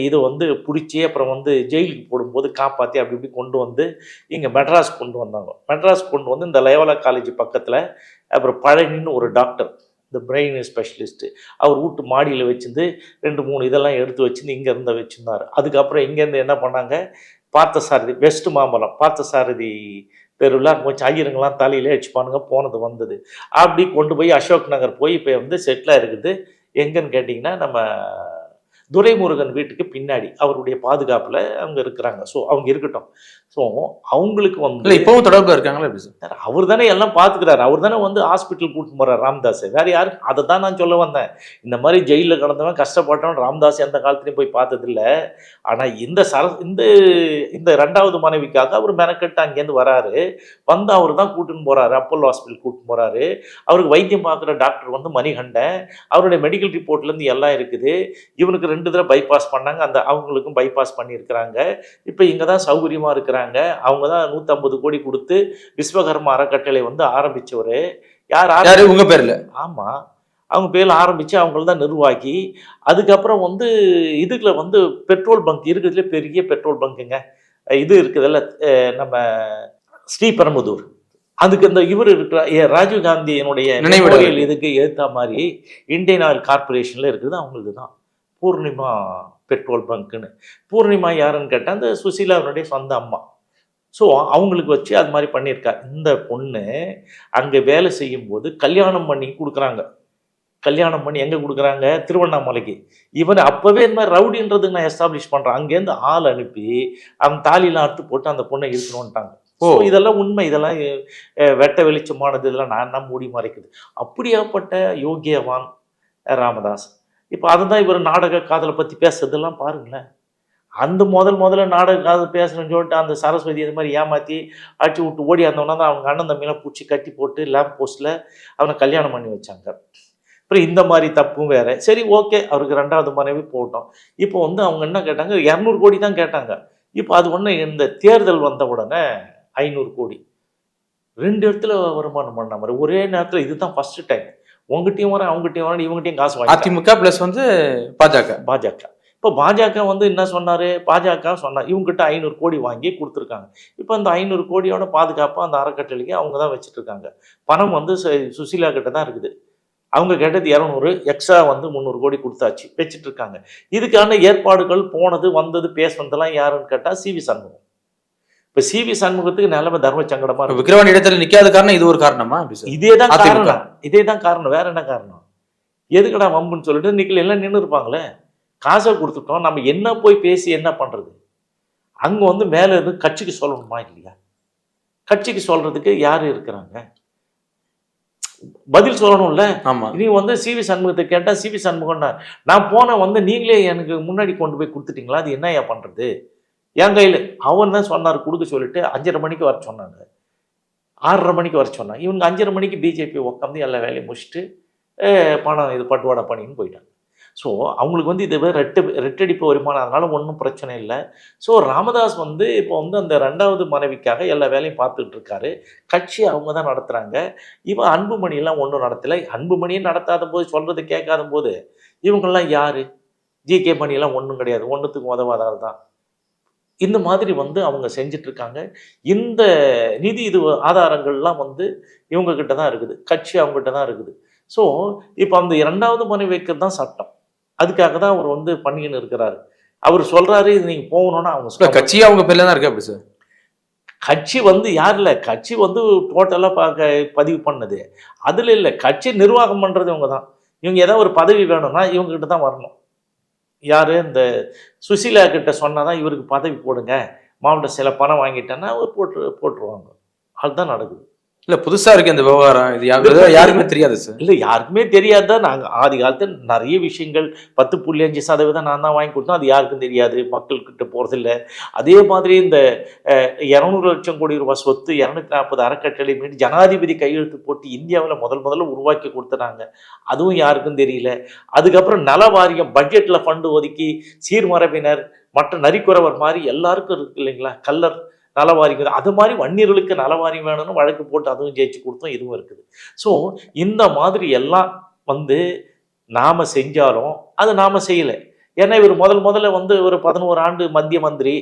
இது வந்து பிடிச்சி அப்புறம் வந்து ஜெயிலுக்கு போடும்போது காப்பாற்றி அப்படி இப்படி கொண்டு வந்து இங்கே மெட்ராஸ் கொண்டு வந்தாங்க. மெட்ராஸ் கொண்டு வந்து இந்த லயோலா காலேஜ் பக்கத்தில் அப்புறம் பழனின்னு ஒரு டாக்டர், இந்த பிரெயின் ஸ்பெஷலிஸ்ட்டு, அவர் வீட்டு மாடியில் வச்சுருந்து 2-3 இதெல்லாம் எடுத்து வச்சுருந்து இங்கேருந்து வச்சுருந்தார். அதுக்கப்புறம் இங்கேருந்து என்ன பண்ணாங்க, பார்த்தசாரதி வெஸ்ட் மாம்பலம் பார்த்தசாரதி தெருவில் அங்கே வச்சு ஐயருங்கெல்லாம் தலையிலே வச்சுப்பானுங்க, போனது வந்தது. அப்படி கொண்டு போய் அசோக் நகர் போய் இப்போ வந்து செட்டிலாக இருக்குது. எங்கன்னு கேட்டிங்கன்னா நம்ம துரைமுருகன் வீட்டுக்கு பின்னாடி அவருடைய பாதுகாப்பில் அவங்க இருக்கிறாங்க. ஸோ அவங்க இருக்கட்டும். ஸோ அவங்களுக்கு வந்து இப்பவும் தொடர்பில் இருக்காங்களா எப்படி சார்? அவர் தானே எல்லாம் பார்த்துக்கிறாரு. அவர் தானே வந்து ஹாஸ்பிட்டல் கூட்டிட்டு போகிறார் ராமதாஸ். வேறு யாரு? அதை தான் நான் சொல்ல வந்தேன். இந்த மாதிரி ஜெயிலில் கிடந்தவன் கஷ்டப்பட்டவன் ராமதாஸ் எந்த காலத்துலையும் போய் பார்த்ததில்ல. ஆனால் இந்த இந்த 2வது மனைவிக்காக அவர் மெனக்கெட்டு அங்கேருந்து வராரு. வந்து அவர் தான் கூட்டின்னு போகிறாரு, அப்போலோ ஹாஸ்பிட்டல் கூட்டின்னு போகிறாரு. அவருக்கு வைத்தியம் பார்க்குற டாக்டர் வந்து மணிகண்டன். அவருடைய மெடிக்கல் ரிப்போர்ட்லேருந்து எல்லாம் இருக்குது. இவனுக்கு 2 தடவை பைபாஸ் பண்ணாங்க, அந்த அவங்களுக்கும் பைபாஸ் பண்ணியிருக்கிறாங்க. இப்போ இங்கே தான் சௌகரியமாக இருக்கிறாங்க. அவங்க தான் 150 கோடி கொடுத்து விஸ்வகர்மா அறக்கட்டளை வந்து ஆரம்பிச்சவர். யாரு உங்க பேர்ல? ஆமாம், அவங்க பேரில் ஆரம்பித்து அவங்கள தான் நிர்வாகி. அதுக்கப்புறம் வந்து இதுக்குள்ள வந்து பெட்ரோல் பங்க் இருக்கிறதுல பெரிய பெட்ரோல் பங்குங்க இது இருக்குதுல்ல, நம்ம ஸ்ரீபெரும்புதூர். அதுக்கு இந்த இவர் இருக்கிற ராஜீவ்காந்தியினுடைய நினைவுகள் இதுக்கு ஏற்ற மாதிரி இந்தியன் ஆயில் கார்பரேஷனில் இருக்குது. அவங்களுக்கு தான் பூர்ணிமா பெட்ரோல் பங்க்குன்னு. பூர்ணிமா யாருன்னு கேட்டால் அந்த சுசீலாவுடைய சொந்த அம்மா. ஸோ அவங்களுக்கு வச்சு அது மாதிரி பண்ணியிருக்காரு. இந்த பொண்ணு அங்கே வேலை செய்யும்போது கல்யாணம் பண்ணி கொடுக்குறாங்க. கல்யாணம் பண்ணி எங்கே கொடுக்குறாங்க? திருவண்ணாமலைக்கு. இவன் அப்போவே இந்த மாதிரி ரவுடின்றதுக்கு நான் எஸ்டாப்ளிஷ் பண்ணுறேன். அங்கேருந்து ஆள் அனுப்பி அவன் தாலிலாம் அறுத்து போட்டு அந்த பொண்ணை இருக்கணும்ட்டாங்க. ஸோ இதெல்லாம் உண்மை, இதெல்லாம் வெட்ட வெளிச்சமானது, இதெல்லாம் நான் மூடி மறைக்குது. அப்படியாப்பட்ட யோகியவான் ராமதாஸ். இப்போ அதுதான் இவர் நாடக காதலை பற்றி பேசுறதெல்லாம் பாருங்களேன். அந்த முதல்ல நாடக காதல் பேசுகிறேன்னு சொல்லிட்டு அந்த சரஸ்வதி இது மாதிரி ஏமாற்றி அடிச்சு விட்டு ஓடி வந்தவனா தான் அவங்க அண்ணன் தம்பியெல்லாம் பிடிச்சி கட்டி போட்டு லேம்ப் போஸ்ட்டில் அவனை கல்யாணம் பண்ணி வச்சாங்க. அப்புறம் இந்த மாதிரி தப்பும் வேறு. சரி, ஓகே, அவருக்கு 2வது மனைவி போட்டோம். இப்போ வந்து அவங்க என்ன கேட்டாங்க, 200 கோடி தான் கேட்டாங்க. இப்போ அது ஒன்று இந்த தேர்தல் வந்த உடனே 500 கோடி 2 இடத்துல வருமானம் பண்ண மாதிரி ஒரே நேரத்தில். இதுதான் ஃபர்ஸ்ட் டைம். உங்ககிட்டையும் வரேன், அவங்ககிட்டையும் வரேன், இவங்ககிட்டையும் காசு வாங்கி. அதிமுக ப்ளஸ் வந்து பாஜக. இப்போ பாஜக வந்து என்ன சொன்னார், பாஜக சொன்னார் இவங்ககிட்ட 500 கோடி வாங்கி கொடுத்துருக்காங்க. இப்போ அந்த 500 கோடியோட பாதுகாப்பாக அந்த அறக்கட்டளைக்கு அவங்க தான் வச்சுட்டு இருக்காங்க. பணம் வந்து சுசீலா கிட்ட தான் இருக்குது. அவங்க கேட்டது 200, எக்ஸ்ட்ரா வந்து 300 கோடி கொடுத்தாச்சு, வச்சுட்டு இருக்காங்க. இதுக்கான ஏற்பாடுகள் போனது வந்தது பேசுனதெல்லாம் யாருன்னு கேட்டால் சிவி சண்முகம். இப்போ சிவி சண்முகத்துக்கு நிலைமை தர்ம சங்கடமா இருக்கு. விக்கிரவாணி இடத்துல நிக்காத காரணம் இது ஒரு காரணமா? இதே தான் காரணம். வேற என்ன காரணம்? எதுக்கடா வம்புன்னு சொல்லிட்டு இன்னைக்கு எல்லாம் நின்று இருப்பாங்களே. காசை கொடுத்துட்டோம், நம்ம என்ன போய் பேசி என்ன பண்றது? அங்க வந்து மேல இருந்து கட்சிக்கு சொல்லணுமா இல்லையா? கட்சிக்கு சொல்றதுக்கு யாரு இருக்கிறாங்க? பதில் சொல்லணும்ல. நீ வந்து சிவி சண்முகத்தை கேட்டா சிவி சண்முகம் நான் போன வந்து நீங்களே எனக்கு முன்னாடி கொண்டு போய் கொடுத்துட்டீங்களா, அது என்னையா பண்றது? என் கையில் அவன் தான் சொன்னார் கொடுக்க சொல்லிட்டு 5:30 மணிக்கு வர சொன்னாங்க, 6:30 மணிக்கு வர சொன்னாங்க. இவங்க 5:30 மணிக்கு பிஜேபி உட்காந்து எல்லா வேலையும் முடிச்சுட்டு பணம் இது பட்டுவாடா பண்ணின்னு போயிட்டாங்க. ஸோ அவங்களுக்கு வந்து இது ரெட்டடிப்பு வருமானம், அதனால ஒன்றும் பிரச்சனை இல்லை. ஸோ ராமதாஸ் வந்து இப்போ வந்து அந்த 2வது மனைவிக்காக எல்லா வேலையும் பார்த்துட்டு இருக்காரு. கட்சி அவங்க தான் நடத்துகிறாங்க. இவன் அன்புமணியெல்லாம் ஒன்றும் நடத்தலை. அன்புமணியும் நடத்தாத போது சொல்கிறது கேட்காத போது இவங்கெல்லாம் யார்? ஜிகே மணியெல்லாம் ஒன்றும் கிடையாது, ஒன்றுத்துக்கும் உதவாதால் தான். இந்த மாதிரி வந்து அவங்க செஞ்சிட்ருக்காங்க. இந்த நிதி இது ஆதாரங்கள்லாம் வந்து இவங்கக்கிட்ட தான் இருக்குது, கட்சி அவங்ககிட்ட தான் இருக்குது. ஸோ இப்போ அந்த 2வது மனைவி வைக்கிறது தான் சட்டம். அதுக்காக தான் அவர் வந்து பண்ணிக்கின்னு இருக்கிறாரு. அவர் சொல்கிறாரு இது நீங்கள் போகணுன்னா அவங்க கட்சி அவங்க பேர்ல தான் இருக்கு. அப்படி சார் கட்சி வந்து யார் இல்லை, கட்சி வந்து டோட்டலாக பதிவு பண்ணது அதில் இல்லை. கட்சி நிர்வாகம் பண்ணுறது இவங்க தான். இவங்க ஏதாவது ஒரு பதவி வேணும்னா இவங்ககிட்ட தான் வரணும். யார்? இந்த சுசீலா கிட்ட சொன்னால் தான் இவருக்கு பதவி போடுங்க, மாவட்ட சில பணம் வாங்கிட்டேன்னா அவர் போட்டுருவாங்க. அதுதான் நடக்குது. இல்ல புதுசா இருக்கு இந்த விவகாரம். இது யாருக்குமே தெரியாது சார். இல்லை, யாருக்குமே தெரியாதான். நாங்கள் ஆதி காலத்தில் நிறைய விஷயங்கள் 10.5% நான் தான் வாங்கி கொடுத்தோம். அது யாருக்கும் தெரியாது, மக்கள்கிட்ட போகிறதில்ல. அதே மாதிரி இந்த 200 லட்சம் கோடி ரூபாய் சொத்து 240 அறக்கட்டளை மீது ஜனாதிபதி கையெழுத்து போட்டு இந்தியாவில் முதல்ல உருவாக்கி கொடுத்துறாங்க. அதுவும் யாருக்கும் தெரியல. அதுக்கப்புறம் நல வாரியம் பட்ஜெட்டில் ஃபண்டு ஒதுக்கி சீர்மரபினர் மற்ற நரிக்குறவர் மாதிரி எல்லாருக்கும் இருக்கு இல்லைங்களா, கல்லர் நலவாரியம். அது மாதிரி வன்னியர்களுக்கு நலவாரியம் வேணும்னு வழக்கு போட்டு அதுவும் ஜெயிச்சு கொடுத்தோம். இதுவும் இருக்குது. ஸோ இந்த மாதிரி எல்லாம் வந்து நாம் செஞ்சாலும் அது நாம் செய்யலை. ஏன்னா இவர் முதல்ல வந்து ஒரு 11 ஆண்டு மத்திய மந்திரி,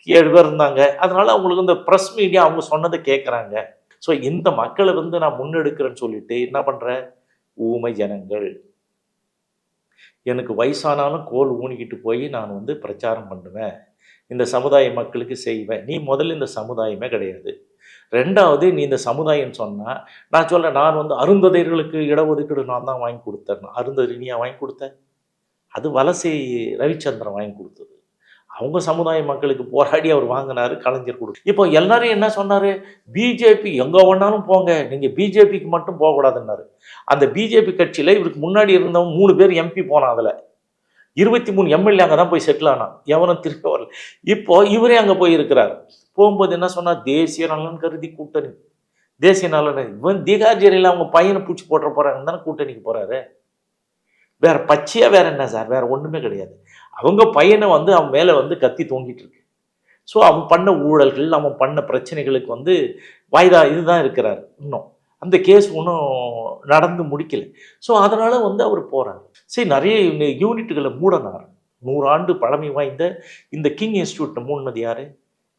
7 பேர் இருந்தாங்க. அதனால அவங்களுக்கு இந்த ப்ரெஸ் மீடியா அவங்க சொன்னதை கேட்குறாங்க. ஸோ இந்த மக்களை வந்து நான் முன்னெடுக்கிறேன்னு சொல்லிட்டு என்ன பண்ணுறேன், ஊமை ஜனங்கள், எனக்கு வயசானாலும் கோல் ஊனிக்கிட்டு போய் நான் வந்து பிரச்சாரம் பண்ணுவேன், இந்த சமுதாய மக்களுக்கு செய்வேன். நீ முதல்ல இந்த சமுதாயமே கிடையாது. ரெண்டாவது, நீ இந்த சமுதாயம்னு சொன்னால் நான் சொல்கிறேன், நான் வந்து அருந்ததியர்களுக்கு இடஒதுக்கீடு நான் தான் வாங்கி கொடுத்தேன். அருந்ததியர் நீயா வாங்கி கொடுத்தேன்? அது வலசை ரவிச்சந்திரன் வாங்கி கொடுத்தது. அவங்க சமுதாய மக்களுக்கு போராடி அவர் வாங்கினார், கலைஞர் கொடுத்து. இப்போ எல்லாரும் என்ன சொன்னார், பிஜேபி எங்கே வேணாலும் போங்க, நீங்கள் பிஜேபிக்கு மட்டும் போகக்கூடாதுன்னாரு. அந்த பிஜேபி கட்சியில் இவருக்கு முன்னாடி இருந்தவங்க 3 பேர் எம்பி போனான். அதில் 23 எம்எல்ஏ அங்கே தான் போய் செட்டில் ஆனான். எவனும் திரும்ப வரல. இப்போ இவரே அங்கே போய் இருக்கிறார். போகும்போது என்ன சொன்னால், தேசிய நலன் கருதி கூட்டணி, தேசிய நலன். இவன் திகார்ஜரியில் அவங்க பையனை பூச்சி போட்டுற போகிறாங்கன்னு தானே கூட்டணிக்கு போகிறாரு. வேற பச்சையாக வேற என்ன சார், வேற ஒன்றுமே கிடையாது. அவங்க பையனை வந்து அவன் மேலே வந்து கத்தி தூங்கிட்டு இருக்கு. ஸோ அவன் பண்ண ஊழல்கள், அவன் பண்ண பிரச்சனைகளுக்கு வந்து வாய்தா இதுதான் இருக்கிறார். இன்னும் அந்த கேஸ் ஒன்றும் நடந்து முடிக்கலை. ஸோ அதனால் வந்து அவர் போகிறார். சரி, நிறைய யூனிட்டுகளை மூடனார். 100 ஆண்டு பழமை வாய்ந்த இந்த கிங் இன்ஸ்டியூட்டை மூடினது யார்,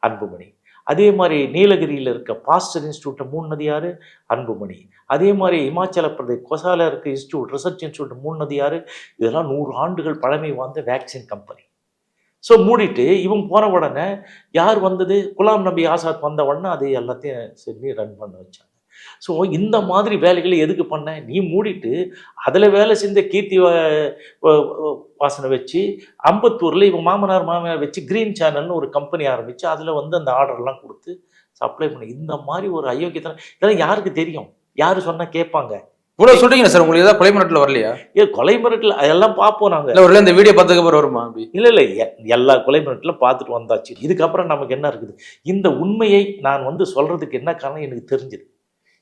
அன்புமணி. அதே மாதிரி நீலகிரியில் இருக்க பாஸ்டர் இன்ஸ்டியூட்டை மூடினது யார், அன்புமணி. அதே மாதிரி இமாச்சல பிரதேஷ் கொசால இருக்க இன்ஸ்டியூட், ரிசர்ச் இன்ஸ்டியூட் மூடினது யார், இதெல்லாம் 100 ஆண்டுகள் பழமை வாய்ந்த வேக்சின் கம்பெனி. ஸோ மூடிட்டு இவங்க போன உடனே யார் வந்தது, குலாம் நபி ஆசாத் வந்த உடனே அது எல்லாத்தையும் சரி ரன் பண்ண வச்சாங்க. ஸோ இந்த மாதிரி வேலைகளை எதுக்கு பண்ண, நீ மூடிட்டு அதில் வேலை செஞ்ச கீர்த்தி வாசனை வச்சு அம்பத்தூரில் இவன் மாமனார் வச்சு கிரீன் சேனல்னு ஒரு கம்பெனி ஆரம்பித்து அதில் வந்து அந்த ஆர்டர்லாம் கொடுத்து சப்ளை பண்ணி. இந்த மாதிரி ஒரு அயோக்கியத்தனம் இதெல்லாம் யாருக்கு தெரியும், யார் சொன்னால் கேட்பாங்க. இவ்வளோ சொல்றீங்க சார், உங்களுக்கு ஏதாவது கொலை மிரட்டல் வரலையா? கொலை மிரட்டல் அதெல்லாம் பார்ப்போம் நாங்கள். இல்லை, இந்த வீடியோ பார்த்ததுக்கு அப்புறம் வருமா? இல்லை, எல்லா கொலை மிரட்டலும் பார்த்துட்டு வந்தாச்சு. இதுக்கப்புறம் நமக்கு என்ன இருக்குது, இந்த உண்மையை நான் வந்து சொல்கிறதுக்கு என்ன காரணம் எனக்கு தெரிஞ்சுது.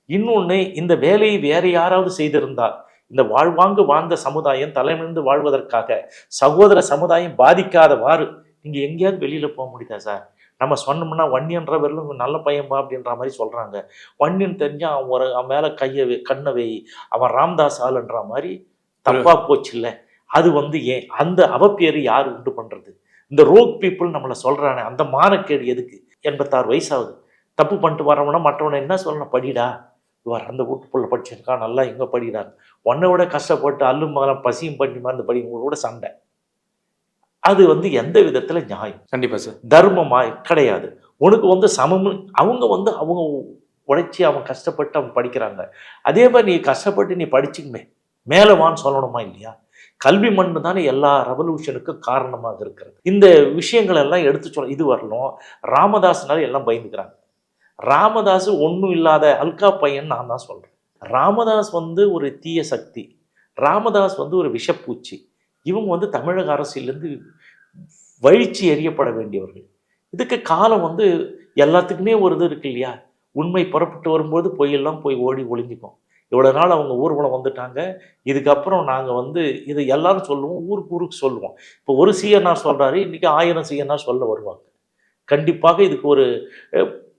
இன்னொன்று, இந்த வேலையை வேறு யாராவது செய்திருந்தால், இந்த வாழ்வாங்கு வாழ்ந்த சமுதாயம் தலைமிருந்து வாழ்வதற்காக சகோதர சமுதாயம் பாதிக்காதவாறு நீங்கள் எங்கேயாவது வெளியில் போக முடியுதா சார்? நம்ம சொன்னோம்னா வன்னியன்ற வரலும் நல்ல பையன்பா அப்படின்ற மாதிரி சொல்கிறாங்க. வன்னியன் தெரிஞ்சால் அவன் மேலே கண்ணை வை, அவன் ராம்தாஸ் ஆளுன்ற மாதிரி தப்பாக போச்சு இல்லை. அது வந்து ஏன் அந்த அவப்பேறு யார் உண்டு பண்ணுறது? இந்த ரோக் பீப்புள் நம்மளை சொல்கிறானே, அந்த மானக்கேடு எதுக்கு? 86 வயசாகுது, தப்பு பண்ணிட்டு வரவனா மற்றவனை என்ன சொல்லணும், படிடா, இவர் அந்த வீட்டுக்குள்ள படிச்சிருக்கான், நல்லா இங்கே படிக்கிறாங்க. உன்னை விட கஷ்டப்பட்டு அல்லும் மகன் பசியும் பண்ணி மருந்து படிங்களோட சண்டை. அது வந்து எந்த விதத்தில் நியாயம்? கண்டிப்பாக சார், தர்மமாக கிடையாது. உனக்கு வந்து சமம். அவங்க வந்து அவங்க உழைச்சி அவன் கஷ்டப்பட்டு அவன் படிக்கிறாங்க. அதே மாதிரி நீ கஷ்டப்பட்டு நீ படிச்சுக்குமே மேலே வான்னு சொல்லணுமா இல்லையா? கல்வி மண்ணு தானே எல்லா ரெவல்யூஷனுக்கும் காரணமாக இருக்கிறது. இந்த விஷயங்கள் எல்லாம் எடுத்து சொல்ல இது வரணும். ராமதாஸ்னால எல்லாம் பயந்துக்கிறாங்க. ராமதாஸ் ஒன்றும் இல்லாத அல்கா பையன் நான் தான் சொல்கிறேன். ராமதாஸ் வந்து ஒரு தீய சக்தி, ராமதாஸ் வந்து ஒரு விஷப்பூச்சி. இவங்க வந்து தமிழக அரசியலேருந்து வழிச்சு எறியப்பட வேண்டியவர்கள். இதுக்கு காலம் வந்து எல்லாத்துக்குமே ஒரு இது இருக்கு இல்லையா? உண்மை புறப்பட்டு வரும்போது பொய்யெல்லாம் போய் ஓடி ஒளிஞ்சிக்கும். இவ்வளோ நாள் அவங்க ஊர்வலம் வந்துட்டாங்க. இதுக்கப்புறம் நாங்கள் வந்து இது எல்லாரும் சொல்லுவோம், ஊருக்கு சொல்லுவோம். இப்போ ஒரு சிஎன்ஆர் சொல்கிறாரு, இன்றைக்கி 1000 சிஎன்ஆர் சொல்ல வருவாங்க. கண்டிப்பாக இதுக்கு ஒரு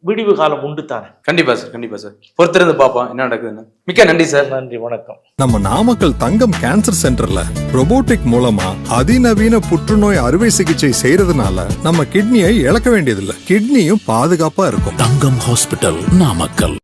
விடிவு காலம் உண்டு தானே. கண்டிப்பா சார், கண்டிப்பா சார், பொறுத்திருந்து பார்ப்போம் என்ன நடக்குதுன்னு. மிக்க நன்றி சார். நன்றி, வணக்கம். நம்ம நாமக்கல் தங்கம் கேன்சர் சென்டர்ல ரோபோட்டிக் மூலமா அதிநவீன புற்றுநோய் அறுவை சிகிச்சை செய்யறதுனால நம்ம கிட்னியை இழக்க வேண்டியதில்லை. கிட்னியும் பாதுகாப்பா இருக்கும். தங்கம் ஹாஸ்பிட்டல், நாமக்கல்.